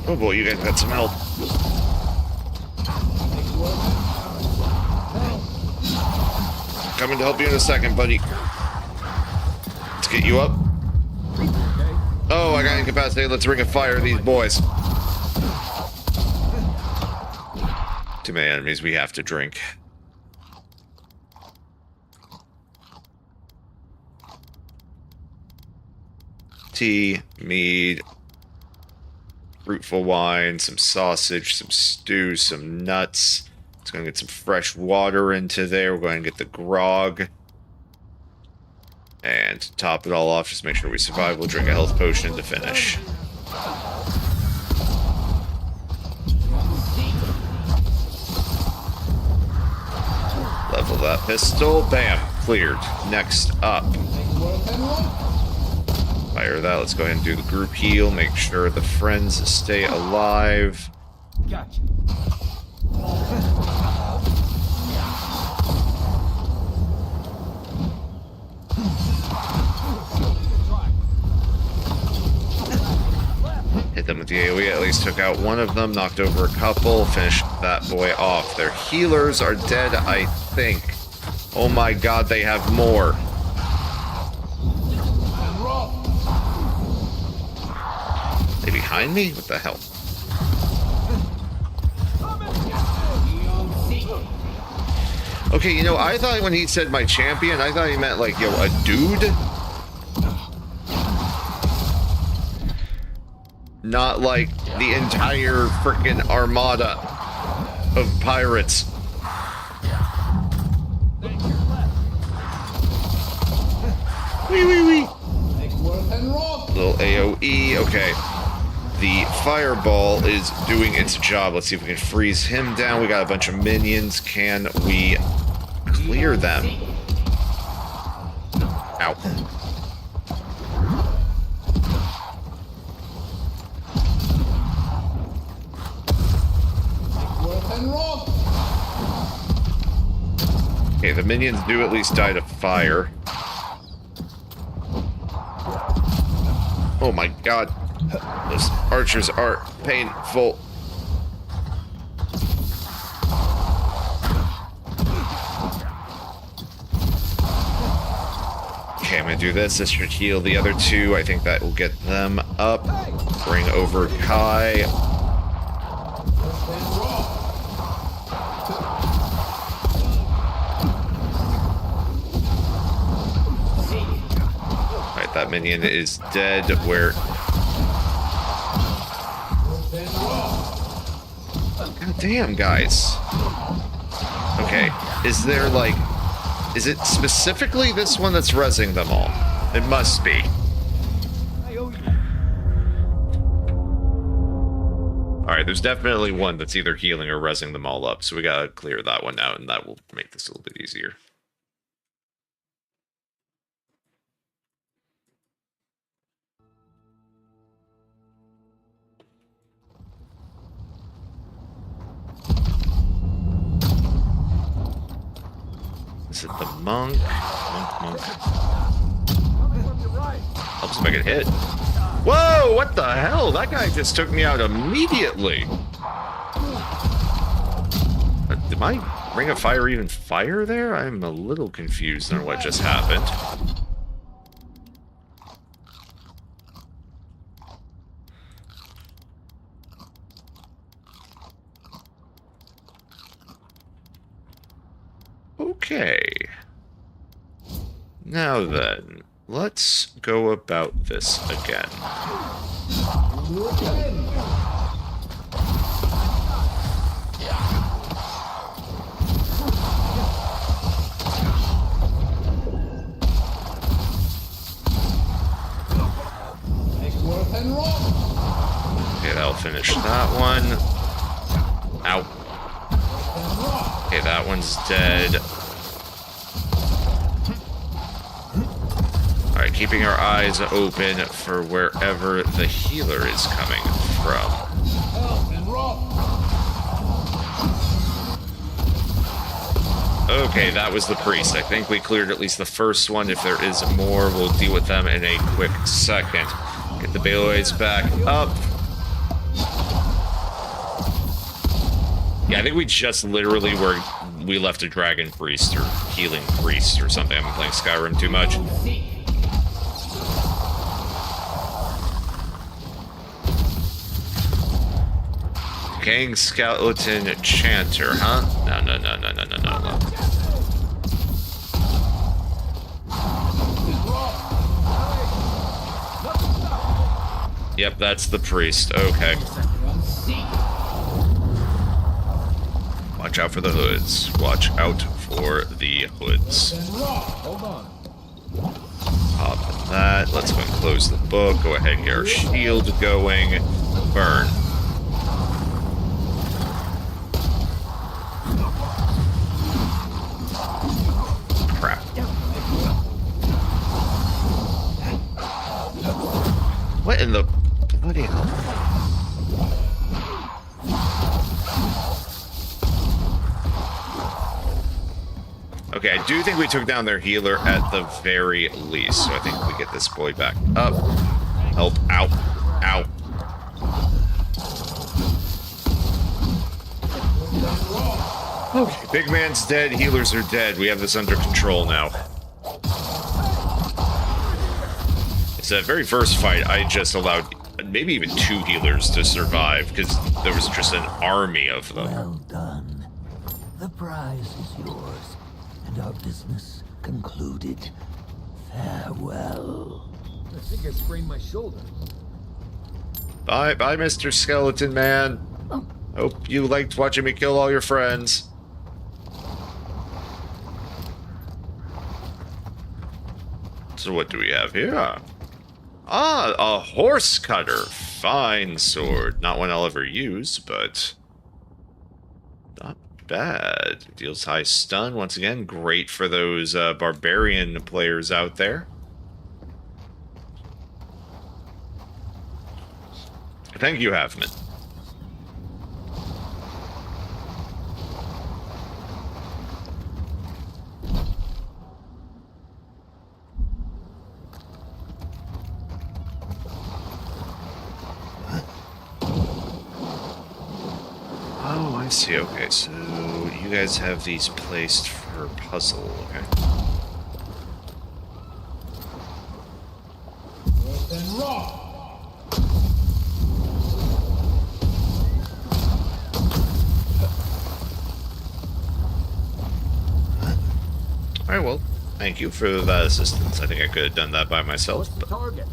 Oh boy, you guys got some help. Coming to help you in a second, buddy. Let's get you up. Oh, I got incapacitated. Let's ring of fire these boys. Too many enemies we have to drink. Tea, mead, fruitful wine, some sausage, some stew, some nuts. Let's go and get some fresh water into there. We're going to get the grog. And to top it all off, just make sure we survive. We'll drink a health potion to finish. Level that pistol. Bam. Cleared. Next up. Fire that. Let's go ahead and do the group heal. Make sure the friends stay alive. Gotcha. Hit them with the AoE, at least took out one of them, knocked over a couple, finished that boy off. Their healers are dead, I think. Oh my god, they have more. They behind me? What the hell? Okay, you know, I thought when he said my champion, I thought he meant like, yo, a dude? Not like the entire frickin' armada of pirates. Wee wee wee. Little AoE. Okay. The fireball is doing its job. Let's see if we can freeze him down. We got a bunch of minions. Can we clear them? Ow. Okay, the minions do at least die to fire. Oh my god. Those archers are painful. Okay, I'm gonna do this. This should heal the other two. I think that will get them up. Bring over Kai. Alright, that minion is dead. Where... God damn, guys. Okay, is there like... Is it specifically this one that's rezzing them all? It must be. Alright, there's definitely one that's either healing or rezzing them all up, so we gotta clear that one out, and that will make this a little bit easier. Is it the monk? Monk. Helps if I get hit. Whoa, what the hell? That guy just took me out immediately. Did my ring of fire even fire there? I'm a little confused on what just happened. Okay. Now then, let's go about this again. Okay, that'll finish that one. Ow. Okay, that one's dead. Alright, keeping our eyes open for wherever the healer is coming from. Okay, that was the priest. I think we cleared at least the first one. If there is more, we'll deal with them in a quick second. Get the Baloids back up. Yeah, I think we just literally we left a dragon priest or healing priest or something. I've been playing Skyrim too much. King Skeleton Chanter, huh? No. Yep, that's the priest. Okay. Watch out for the hoods. Watch out for the hoods. Hold on. Pop that. Let's go and close the book. Go ahead and get our shield going. Burn. Crap. What in the bloody hell? Okay, I do think we took down their healer at the very least, so I think we get this boy back up. Help. Ow. Ow. Okay, big man's dead, healers are dead. We have this under control now. It's that very first fight, I just allowed maybe even 2 healers to survive, because there was just an army of them. Well done. The prize is yours. And our business concluded. Farewell. I think I sprained my shoulder. Bye, Mr. Skeleton Man. Hope you liked watching me kill all your friends. So what do we have here? Ah, a horse cutter. Fine sword. Not one I'll ever use, but not bad. Deals high stun. Once again, great for those barbarian players out there. Thank you, Halfman. Oh, I see. Okay, so you guys have these placed for puzzle, okay? Alright, well, thank you for that assistance. I think I could have done that by myself. What's the target?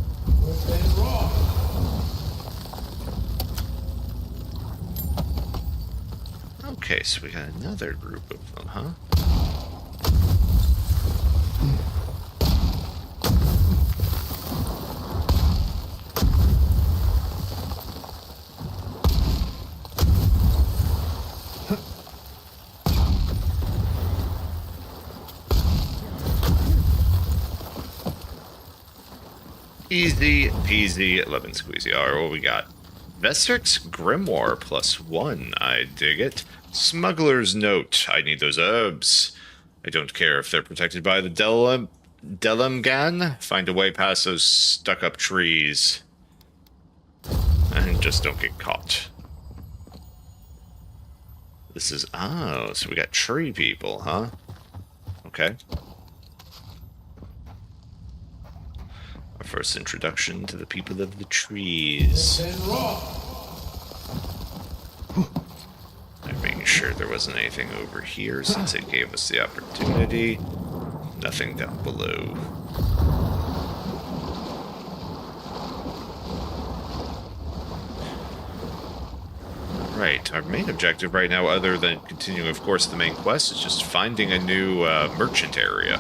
Okay, so we got another group of them, huh? Easy peasy, lemon squeezy. Alright, what we got? Vestric's Grimoire +1. I dig it. Smuggler's Note. I need those herbs. I don't care if they're protected by the Delamgan. Find a way past those stuck-up trees. And just don't get caught. This is... Oh, so we got tree people, huh? Okay. Our first introduction to the people of the trees. I'm making sure there wasn't anything over here since it gave us the opportunity. Nothing down below. our main objective right now, other than continuing, of course, the main quest, is just finding a new merchant area.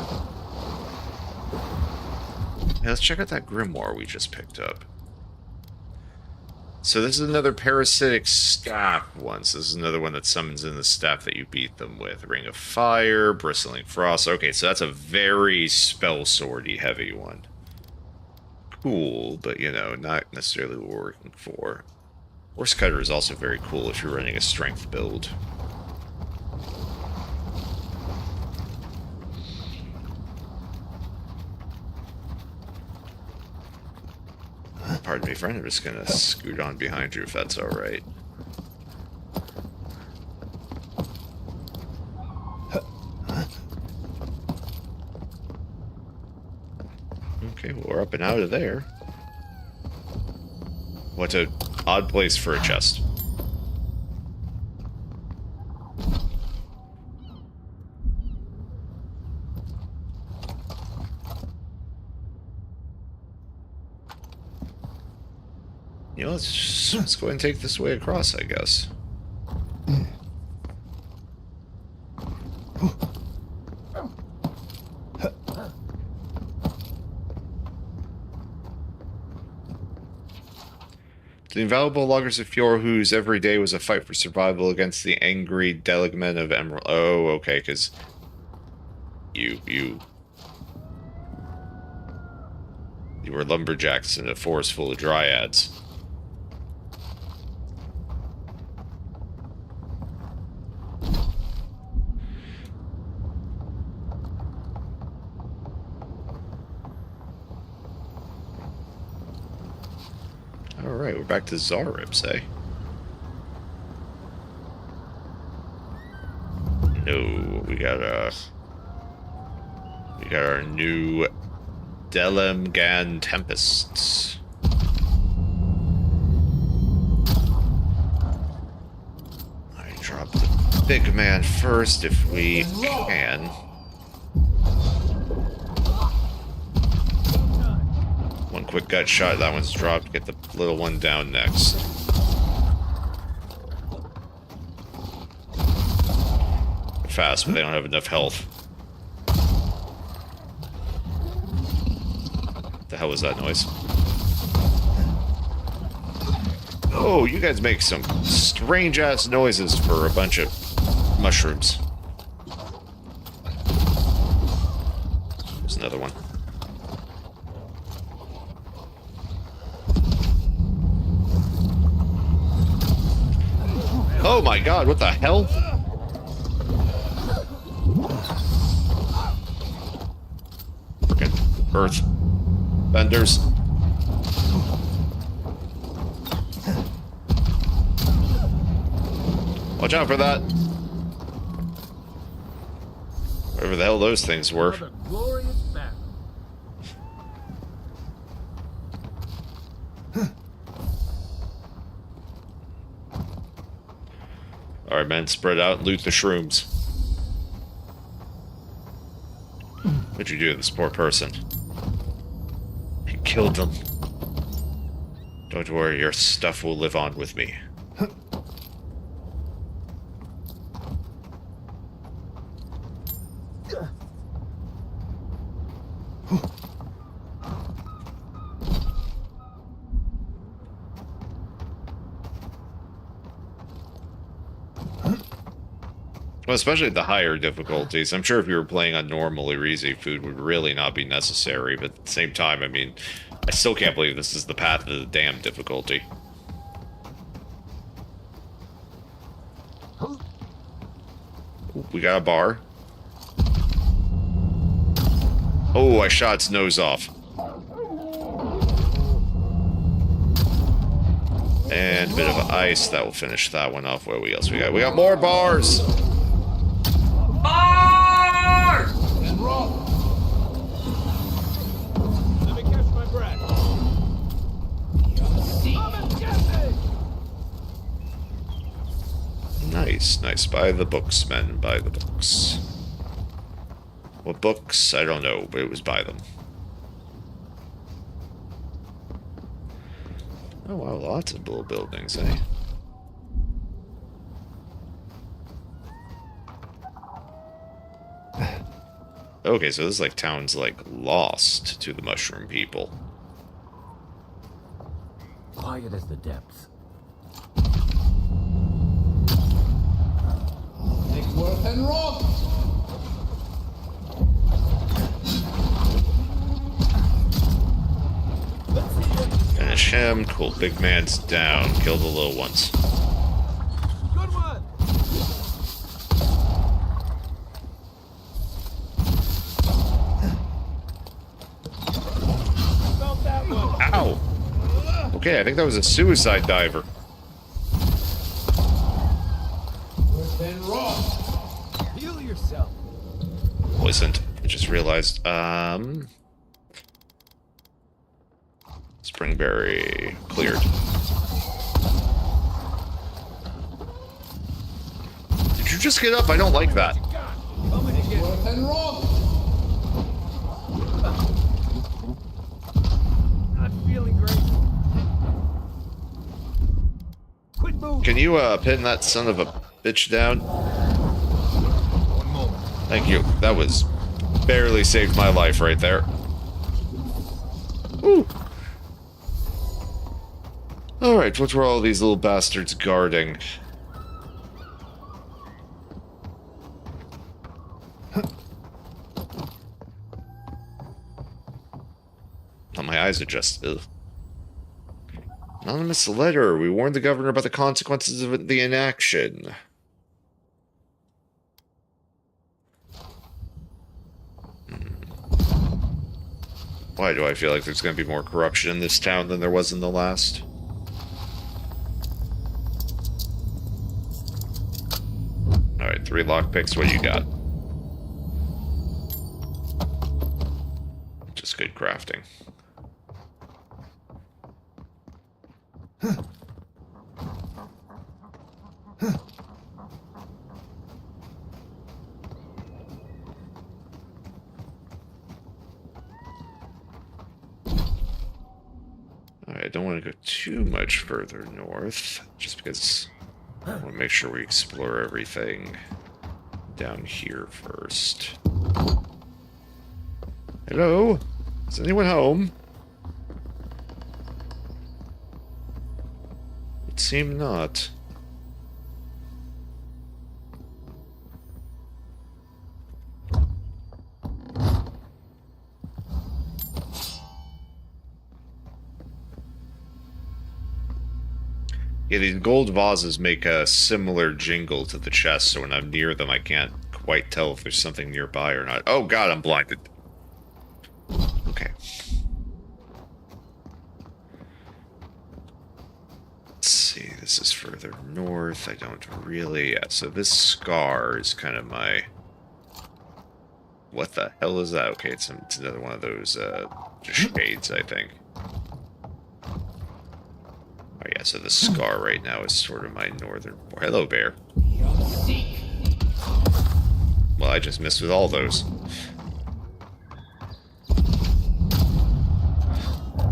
Yeah, let's check out that grimoire we just picked up. So this is another parasitic staff one. So this is another one that summons in the staff that you beat them with. Ring of Fire, Bristling Frost. Okay, so that's a very spell swordy heavy one. Cool, but you know, not necessarily what we're working for. Horse Cutter is also very cool if you're running a strength build. Pardon me, friend. I'm just gonna scoot on behind you if that's alright. Okay, well, we're up and out of there. What an odd place for a chest. You know, let's go ahead and take this way across, I guess. The invaluable loggers of Fjord, whose every day was a fight for survival against the angry delegmen of Emerald. Oh, okay, because you were lumberjacks in a forest full of dryads. Alright, we're back to Zaribs, eh? No, we got our new Delemgan Tempests. I drop the big man first if we can. One quick gut shot, that one's dropped. Get the little one down next. Fast, but they don't have enough health. What the hell was that noise? Oh, you guys make some strange-ass noises for a bunch of mushrooms. There's another one. Oh my god, what the hell? Frickin' earth benders. Watch out for that. Whatever the hell those things were. Alright, men, spread out and loot the shrooms. What'd you do to this poor person? I killed them. Don't worry, your stuff will live on with me. Well, especially at the higher difficulties. I'm sure if you were playing on normal or easy, food would really not be necessary, but at the same time, I mean, I still can't believe this is the path of the damn difficulty. Ooh, we got a bar. Oh, I shot its nose off. And a bit of ice, that will finish that one off. What else we got? We got more bars! Bars! And roll. Let me catch my breath. Come and get me! Nice, nice. Buy the books, men. Buy the books. What books? I don't know, but it was buy them. Oh wow, lots of little buildings, eh? Okay, so this town's lost to the mushroom people. Quiet as the depths. Nickworth and Rob! Finish him. Cool. Big man's down. Kill the little ones. Good one. Felt that one. Ow! Okay, I think that was a suicide diver. And Rob! Heal yourself. Poisoned. I just realized, Springberry cleared. Did you just get up? I don't like that. Nickworth and Rob! Not feeling great. Quit moving. Can you, pin that son of a bitch down? One moment. Thank you. That was barely saved my life right there. Woo. Alright, what were all these little bastards guarding? Oh, my eyes are just... Ugh. Anonymous letter. We warned the governor about the consequences of the inaction. Why do I feel like there's going to be more corruption in this town than there was in the last? Alright, 3 lockpicks. What do you got? Just good crafting. I don't want to go too much further north, just because I want to make sure we explore everything down here first. Hello? Is anyone home? It seemed not. Yeah, these gold vases make a similar jingle to the chest, so when I'm near them, I can't quite tell if there's something nearby or not. Oh god, I'm blinded. Okay. Let's see, this is further north. I don't really... Yeah, so this scar is kind of my... What the hell is that? Okay, it's another one of those, just shades, I think. Oh yeah, so the scar right now is sort of my northern... Oh, hello, bear. Well, I just missed with all those.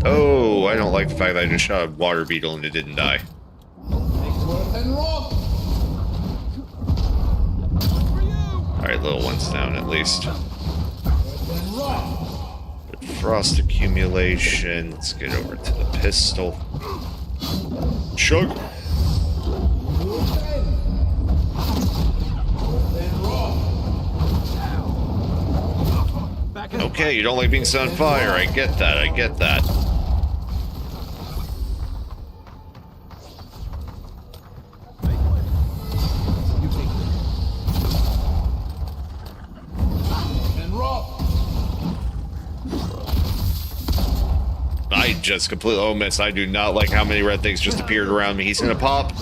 Oh, I don't like the fact that I just shot a water beetle and it didn't die. Alright, little one's down at least. But frost accumulation. Let's get over to the pistol. Chug! Okay, you don't like being set on fire. I get that, I get that. I just completely missed. I do not like how many red things just appeared around me. He's gonna pop.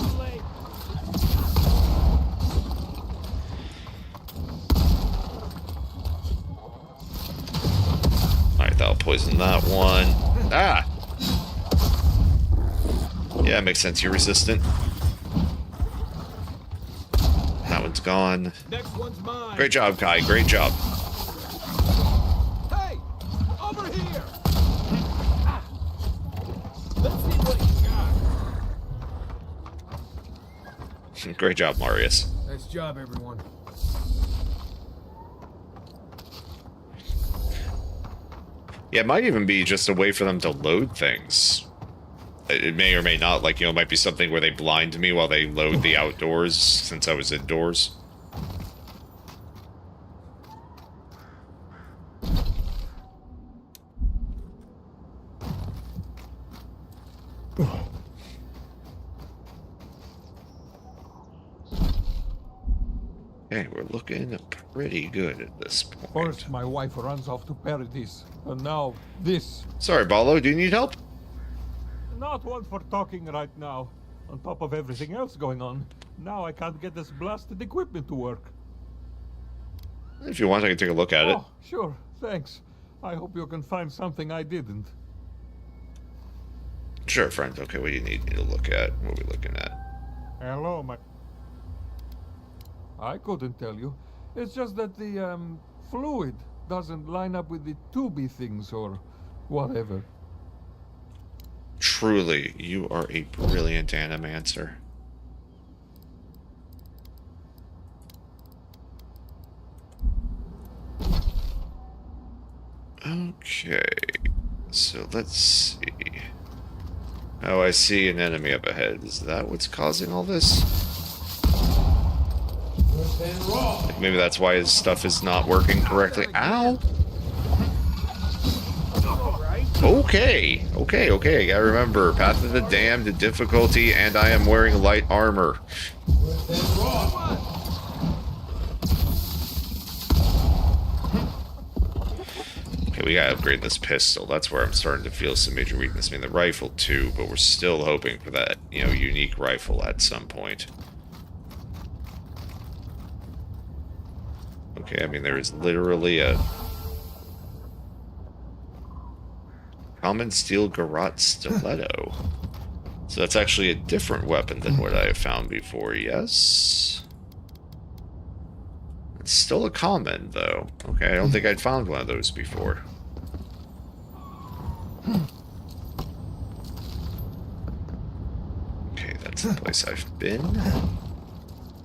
Alright, that'll poison that one. Ah! Yeah, makes sense. You're resistant. That one's gone. Next one's mine. Great job, Kai. Great job. Hey, over here. Let's see what you got. Great job, Marius. Nice job, everyone. Yeah, it might even be just a way for them to load things. It may or may not, like, you know, it might be something where they blind me while they load the outdoors since I was indoors. Okay, we're looking pretty good at this point. First, my wife runs off to Paradise, and now this. Sorry, Ballo, do you need help? Not one for talking right now. On top of everything else going on, now I can't get this blasted equipment to work. If you want, I can take a look at it. Oh, sure, thanks. I hope you can find something I didn't. Sure, friend. Okay, what do you need me to look at? What are we looking at? Hello, my... I couldn't tell you. It's just that the, fluid doesn't line up with the tubey things or whatever. Truly, you are a brilliant animancer. Okay, so let's see. Oh, I see an enemy up ahead. Is that what's causing all this? Like maybe that's why his stuff is not working correctly. Ow! Okay, okay. Gotta remember, Path of the Damned, difficulty, and I am wearing light armor. Okay, we gotta upgrade this pistol. That's where I'm starting to feel some major weakness. I mean, the rifle too, but we're still hoping for that, you know, unique rifle at some point. Okay, I mean, there is literally a common steel garrote stiletto. So that's actually a different weapon than what I have found before, yes? It's still a common, though. Okay, I don't think I'd found one of those before. Okay, that's the place I've been.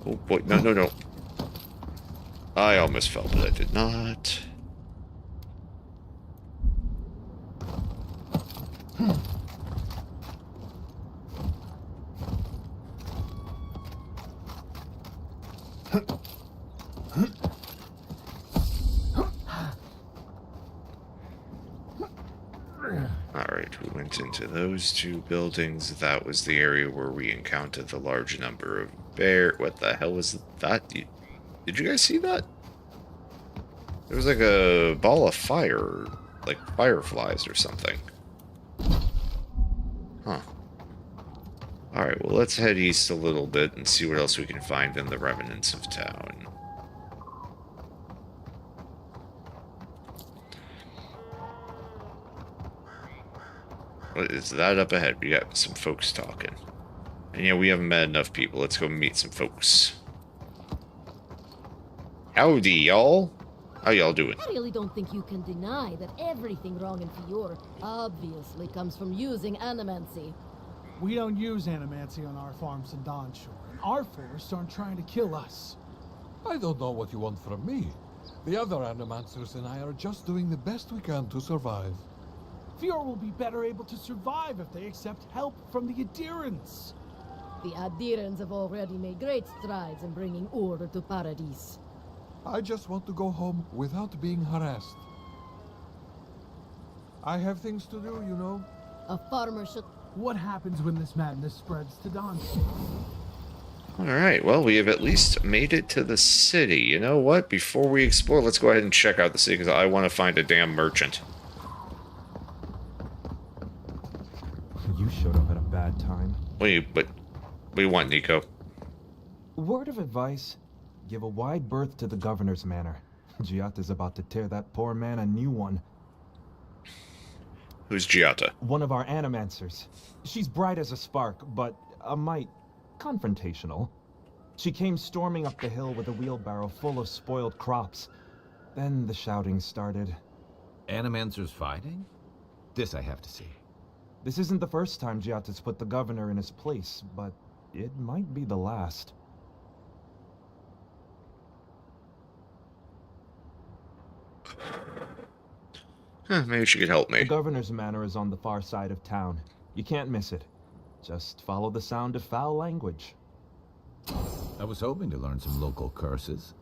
Oh boy, no. I almost fell, but I did not. Alright, we went into those two buildings. That was the area where we encountered the large number of bear. What the hell was that? Did you guys see that? There was like a ball of fire, like fireflies or something. Huh. Alright, well, let's head east a little bit and see what else we can find in the remnants of town. What is that up ahead? We got some folks talking. And yeah, we haven't met enough people. Let's go meet some folks. Howdy, y'all. How y'all doing? I really don't think you can deny that everything wrong in Fior obviously comes from using animancy. We don't use animancy on our farms in Dawnshore, and our forests aren't trying to kill us. I don't know what you want from me. The other animancers and I are just doing the best we can to survive. Fior will be better able to survive if they accept help from the adherents. The adherents have already made great strides in bringing order to Paradise. I just want to go home without being harassed. I have things to do, you know. A farmer should... What happens when this madness spreads to Dawnshore? Alright, well, we have at least made it to the city. You know what? Before we explore, let's go ahead and check out the city, because I want to find a damn merchant. You showed up at a bad time. Wait, but... What do you want, Nico? Word of advice. Give a wide berth to the governor's manor. Giata's about to tear that poor man a new one. Who's Giata? One of our animancers. She's bright as a spark, but a mite confrontational. She came storming up the hill with a wheelbarrow full of spoiled crops. Then the shouting started. Animancers fighting? This I have to see. This isn't the first time Giata's put the governor in his place, but it might be the last. Maybe she could help me. The governor's manor is on the far side of town. You can't miss it. Just follow the sound of foul language. I was hoping to learn some local curses.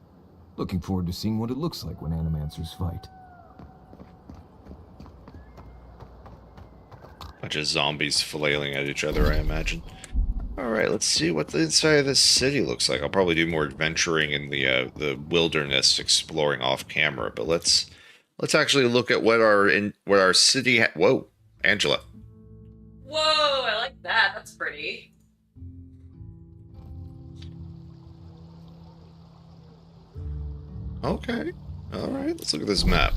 Looking forward to seeing what it looks like when animancers fight. Bunch of zombies flailing at each other, I imagine. Alright, let's see what the inside of this city looks like. I'll probably do more adventuring in the wilderness, exploring off camera, but let's actually look at what our city whoa, Angela. Whoa, I like that. That's pretty. Okay. Alright, let's look at this map.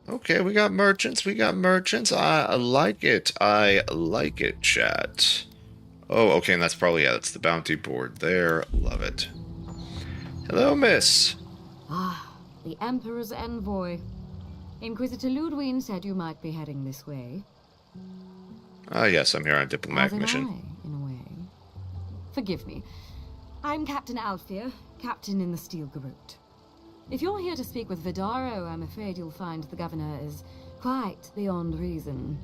Okay, we got merchants. I like it. I like it, chat. Oh, okay, and that's probably, yeah, that's the bounty board there. Love it. Hello, miss. Ah, the Emperor's envoy. Inquisitor Ludwig said you might be heading this way. Ah, yes, I'm here on a diplomatic As am mission. I, in a way. Forgive me. I'm Captain Alfir, captain in the Steel Garrote. If you're here to speak with Vidaro, I'm afraid you'll find the governor is quite beyond reason.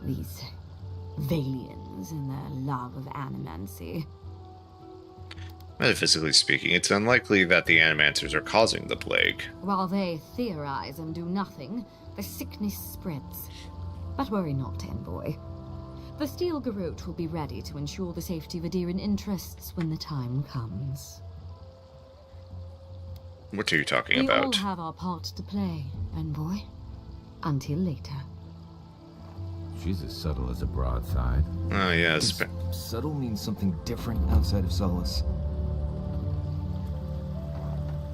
These Valians and their love of animancy. Metaphysically speaking, it's unlikely that the animancers are causing the plague. While they theorize and do nothing, the sickness spreads. But worry not, envoy. The Steel Garrote will be ready to ensure the safety of Adirian interests when the time comes. What are you talking We all about? have our part to play, envoy. Until later. She's as subtle as a broadside. Oh, yes. Does subtle means something different outside of Solace?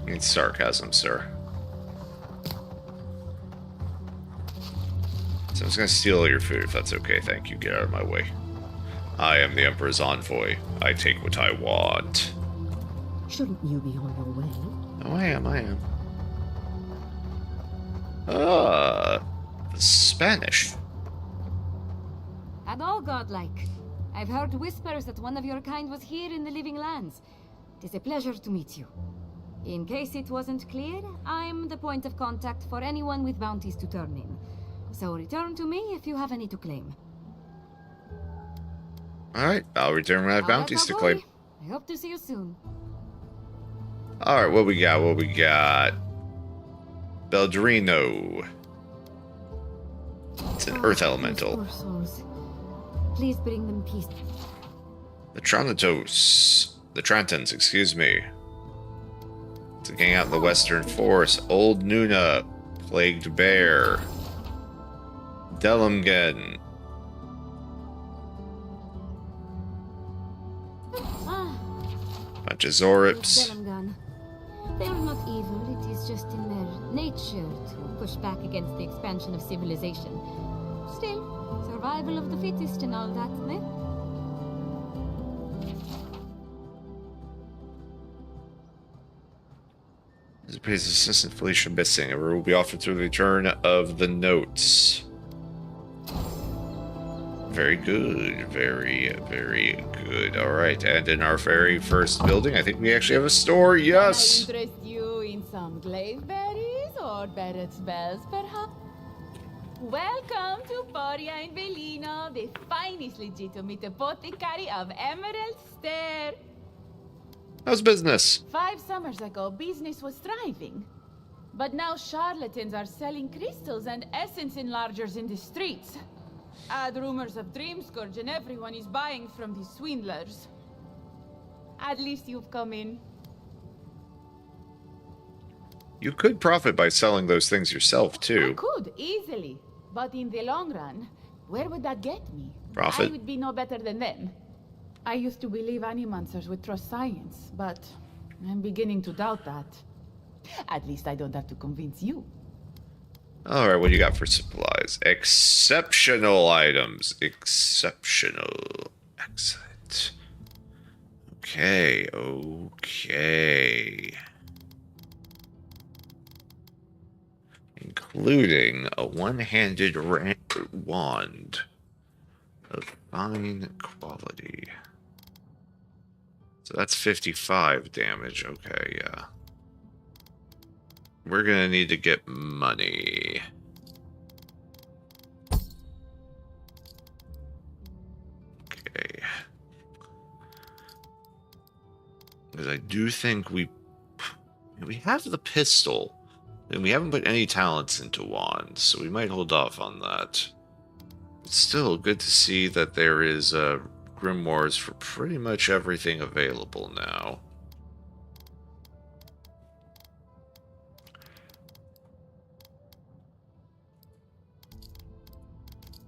It's sarcasm, sir. So I'm just gonna steal all your food if that's okay. Thank you. Get out of my way. I am the Emperor's envoy. I take what I want. Shouldn't you be on your way? Oh, I am. Ah, the Spanish. At all godlike. I've heard whispers that one of your kind was here in the Living Lands. It is a pleasure to meet you. In case it wasn't clear, I'm the point of contact for anyone with bounties to turn in. So return to me if you have any to claim. Alright, I'll return when I have bounties to claim. I hope to see you soon. Alright, what we got? Beldrino. It's an earth elemental. Poor souls. Please bring them peace. The Trantons, excuse me. It's a gang out in the western forest. Old Nuna, Plagued Bear, Delumgen. Bunch of Zorips. They are not evil, it is just in their nature to push back against the expansion of civilization. Still, survival of the fittest and all that, eh? This pays Assistant Felicia missing. A will be offered through the return of the notes. Very good. Very, very good. Alright, and in our very first building, I think we actually have a store. Yes! Can I interest you in some glaveberries or Barrett's bells, perhaps? Welcome to Boria and Velino, the finest legitimate apothecary of Emerald Stair. How's business? 5 summers ago, business was thriving. But now charlatans are selling crystals and essence enlargers in the streets. Add rumors of Dreamscourge and everyone is buying from these swindlers. At least you've come in. You could profit by selling those things yourself, I too. could, easily. But in the long run, where would that get me? Profit? I would be no better than them. I used to believe animancers would trust science, but I'm beginning to doubt that. At least I don't have to convince you. Alright, what do you got for supplies? Exceptional items. Exceptional. Excellent. Okay, okay. Including a one-handed wand of fine quality. So that's 55 damage. Okay, yeah. we're gonna need to get money. Okay. Because I do think we have the pistol, and we haven't put any talents into wands, so we might hold off on that. It's still good to see that there is grimoires for pretty much everything available now.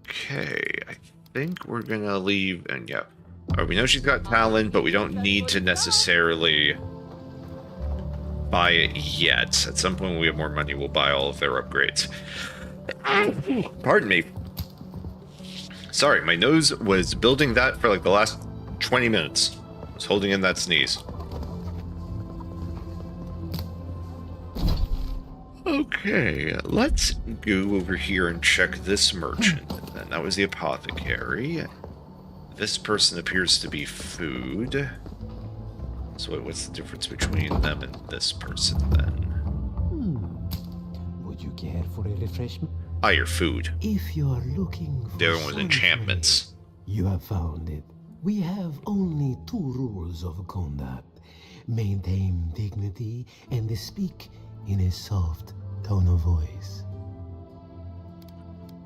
Okay, I think we're gonna leave, and yeah. We know she's got talent, but we don't need to necessarily buy it yet. At some point when we have more money, we'll buy all of their upgrades. Pardon me. Sorry, my nose was building that for like the last 20 minutes. I was holding in that sneeze. Okay, let's go over here and check this merchant. And that was the apothecary. This person appears to be food. So wait, what's the difference between them and this person then? Would you care for a refreshment? Ah, your food. If you're looking for the other one was enchantments. You have found it. We have only 2 rules of conduct. Maintain dignity and speak in a soft tone of voice.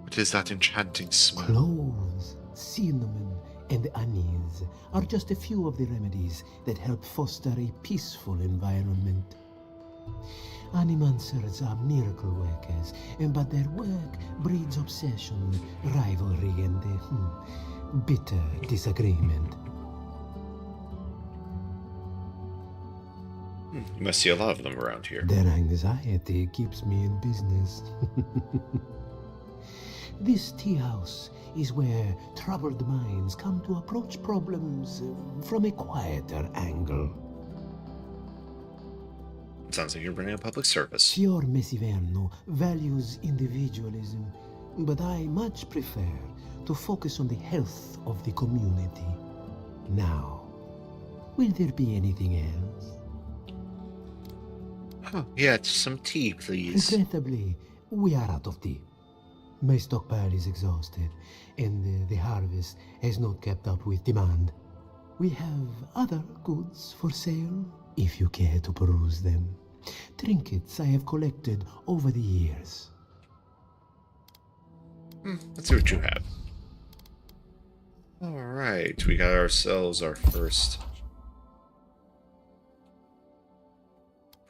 What is that enchanting smell? Cloves, cinnamon, and anise are just a few of the remedies that help foster a peaceful environment. Animancers are miracle workers, but their work breeds obsession, rivalry, and bitter disagreement. You must see a lot of them around here. Their anxiety keeps me in business. This tea house is where troubled minds come to approach problems from a quieter angle. It sounds like you're running a public service. Signor Mesiverno values individualism, but I much prefer to focus on the health of the community. Now, will there be anything else? Oh, yeah, some tea, please. Regrettably, we are out of tea. My stockpile is exhausted, and the harvest has not kept up with demand. We have other goods for sale, if you care to peruse them. Trinkets I have collected over the years. Let's see what you have. Alright, we got ourselves our first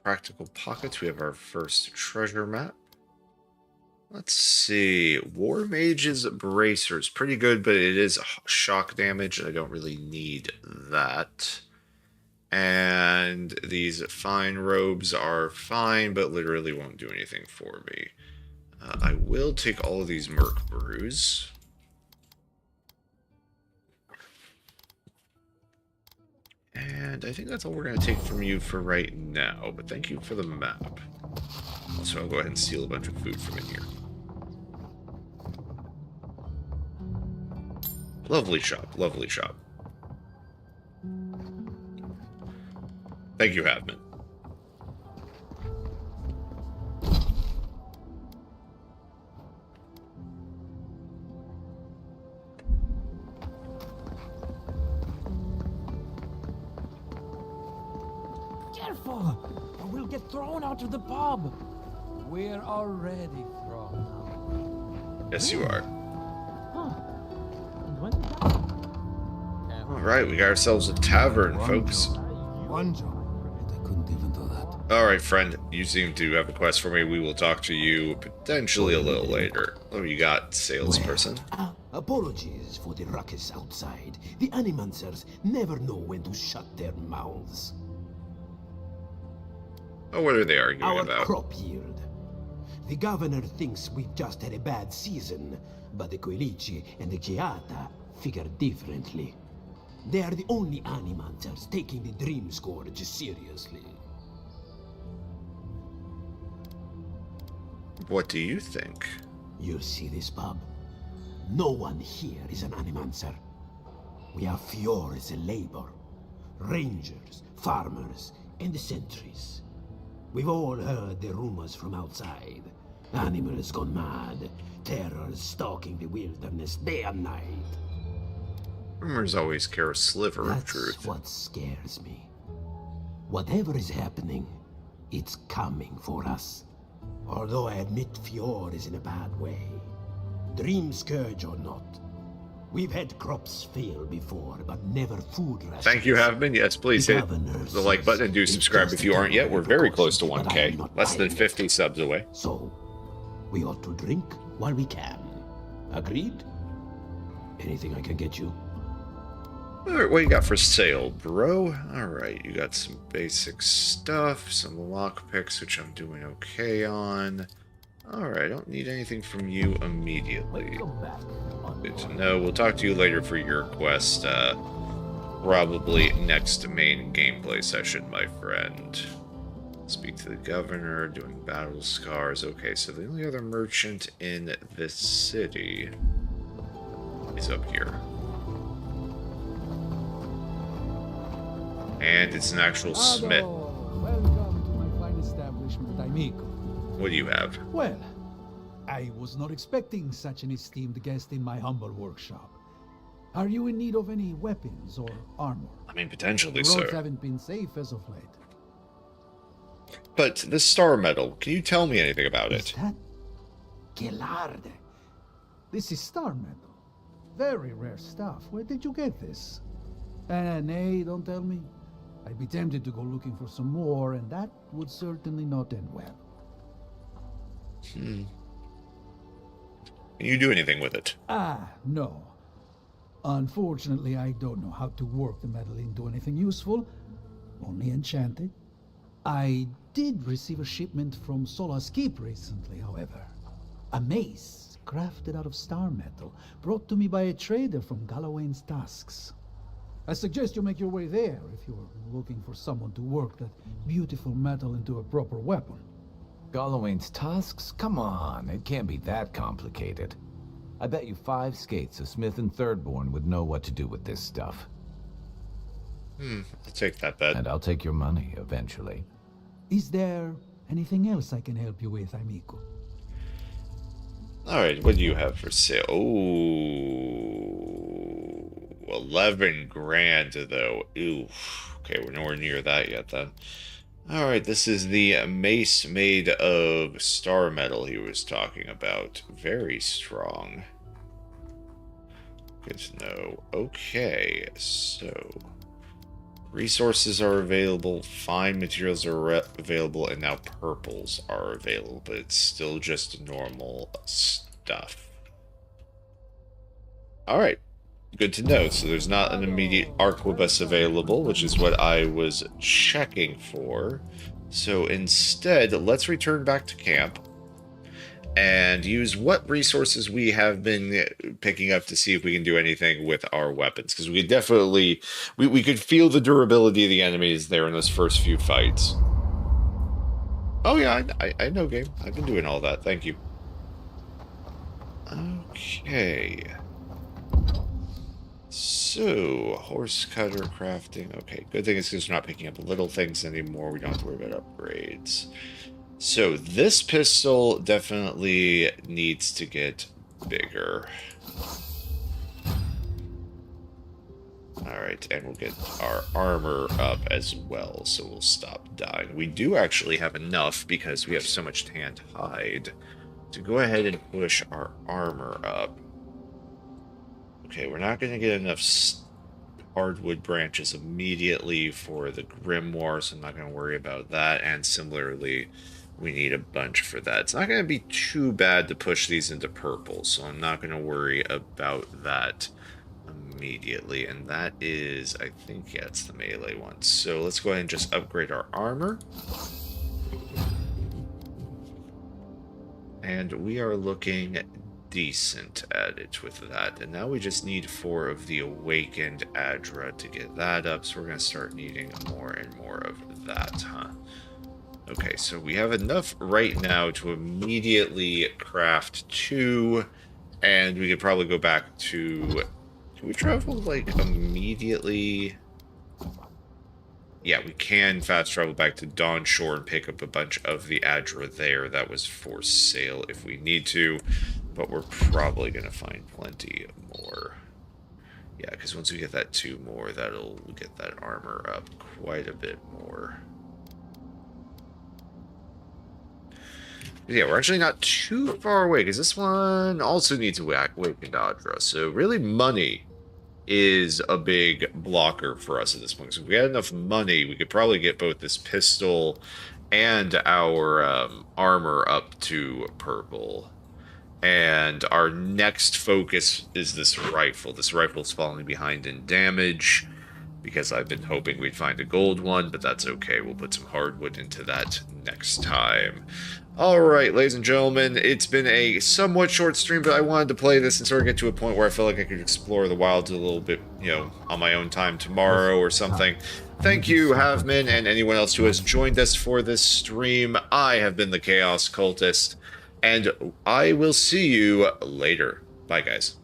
practical pockets. We have our first treasure map. Let's see. War Mage's Bracers. Pretty good, but it is shock damage, and I don't really need that. And these fine robes are fine, but literally won't do anything for me. I will take all of these Merc Brews. And I think that's all we're going to take from you for right now, but thank you for the map. So I'll go ahead and steal a bunch of food from in here. Lovely shop, lovely shop. Thank you, Havman. Careful, or we'll get thrown out of the pub. We're already thrown out. Yes, you are. And when is that? Alright, we got ourselves a tavern, folks. One job. I couldn't even do that. Alright, friend. You seem to have a quest for me. We will talk to you potentially a little later. What do you got, salesperson? Apologies for the ruckus outside. The Animancers never know when to shut their mouths. Oh, what are they arguing Our about? crop yield. The governor thinks we've just had a bad season, but the Coelici and the Giata figure differently. They are the only Animancers taking the Dream Scourge seriously. What do you think? You see this pub? No one here is an Animancer. We are Fiore's labor. Rangers, farmers, and the sentries. We've all heard the rumors from outside. Animals gone mad, terror stalking the wilderness day and night. Rumors always care a sliver of truth. That's what scares me. Whatever is happening, it's coming for us. Although I admit Fjord is in a bad way. Dream Scourge or not, we've had crops fail before, but never food rations. Thank you, Havman. Yes, please hit the like button and do subscribe if you aren't yet. We're very close to 1K. Less than 50 subs away. So, we ought to drink while we can. Agreed? Anything I can get you? Alright, what you got for sale, bro? Alright, you got some basic stuff, some lockpicks, which I'm doing okay on. Alright, I don't need anything from you immediately. Good to know. We'll talk to you later for your quest, probably next main gameplay session, my friend. Speak to the governor, doing battle scars. Okay, so the only other merchant in this city is up here. And it's an actual smith. Welcome to my fine establishment, amigo. What do you have? Well, I was not expecting such an esteemed guest in my humble workshop. Are you in need of any weapons or armor? I mean, potentially, the roads sir. haven't been safe as of late. But the star medal, can you tell me anything about it? That Gelarde. This is star metal. Very rare stuff. Where did you get this? Nay, don't tell me. I'd be tempted to go looking for some more, and that would certainly not end well. Can you do anything with it? No. Unfortunately, I don't know how to work the metal into anything useful. Only enchanted. I did receive a shipment from Sola's Keep recently, however. A mace crafted out of star metal, brought to me by a trader from Galloway's Tusks. I suggest you make your way there if you're looking for someone to work that beautiful metal into a proper weapon. Galloway's Tusks? Come on, it can't be that complicated. I bet you 5 skates a Smith and Thirdborn would know what to do with this stuff. I'll take that bet. And I'll take your money, eventually. Is there anything else I can help you with, amigo? Alright, what do you have for sale? Ooh, 11 grand, though. Oof. Okay, we're nowhere near that yet, then. Alright, this is the mace made of star metal he was talking about. Very strong. Good to know. Okay, so... resources are available, fine materials are available, and now purples are available, but it's still just normal stuff. Alright, good to know. So there's not an immediate arquebus available, which is what I was checking for. So instead, let's return back to camp and use what resources we have been picking up to see if we can do anything with our weapons. Because we could definitely... We could feel the durability of the enemies there in those first few fights. Oh yeah, I know game. I've been doing all that. Thank you. Okay. So, horse cutter crafting. Okay, good thing is because we're not picking up little things anymore. We don't have to worry about upgrades. So, this pistol definitely needs to get bigger. Alright, and we'll get our armor up as well, so we'll stop dying. We do actually have enough, because we have so much tanned hide, to go ahead and push our armor up. Okay, we're not going to get enough hardwood branches immediately for the grimoire, so I'm not going to worry about that, and similarly, we need a bunch for that. It's not going to be too bad to push these into purple, so I'm not going to worry about that immediately. And that is, I think, yeah, it's the melee one. So let's go ahead and just upgrade our armor. And we are looking decent at it with that. And now we just need 4 of the awakened Adra to get that up, so we're going to start needing more and more of that, huh? Okay, so we have enough right now to immediately craft 2, and we could probably go back to... Can we travel, like, immediately? yeah, we can fast travel back to Dawn Shore and pick up a bunch of the Adra there. That was for sale if we need to, but we're probably going to find plenty more. Yeah, because once we get that 2 more, that'll get that armor up quite a bit more. But yeah, we're actually not too far away, because this one also needs a Awakened Adra. So really, money is a big blocker for us at this point. So if we had enough money, we could probably get both this pistol and our armor up to purple. And our next focus is this rifle. This rifle's falling behind in damage because I've been hoping we'd find a gold one, but that's okay. We'll put some hardwood into that next time. Alright, ladies and gentlemen, it's been a somewhat short stream, but I wanted to play this and sort of get to a point where I felt like I could explore the wilds a little bit, you know, on my own time tomorrow or something. Thank you, Havman, and anyone else who has joined us for this stream. I have been the Chaos Cultist, and I will see you later. Bye, guys.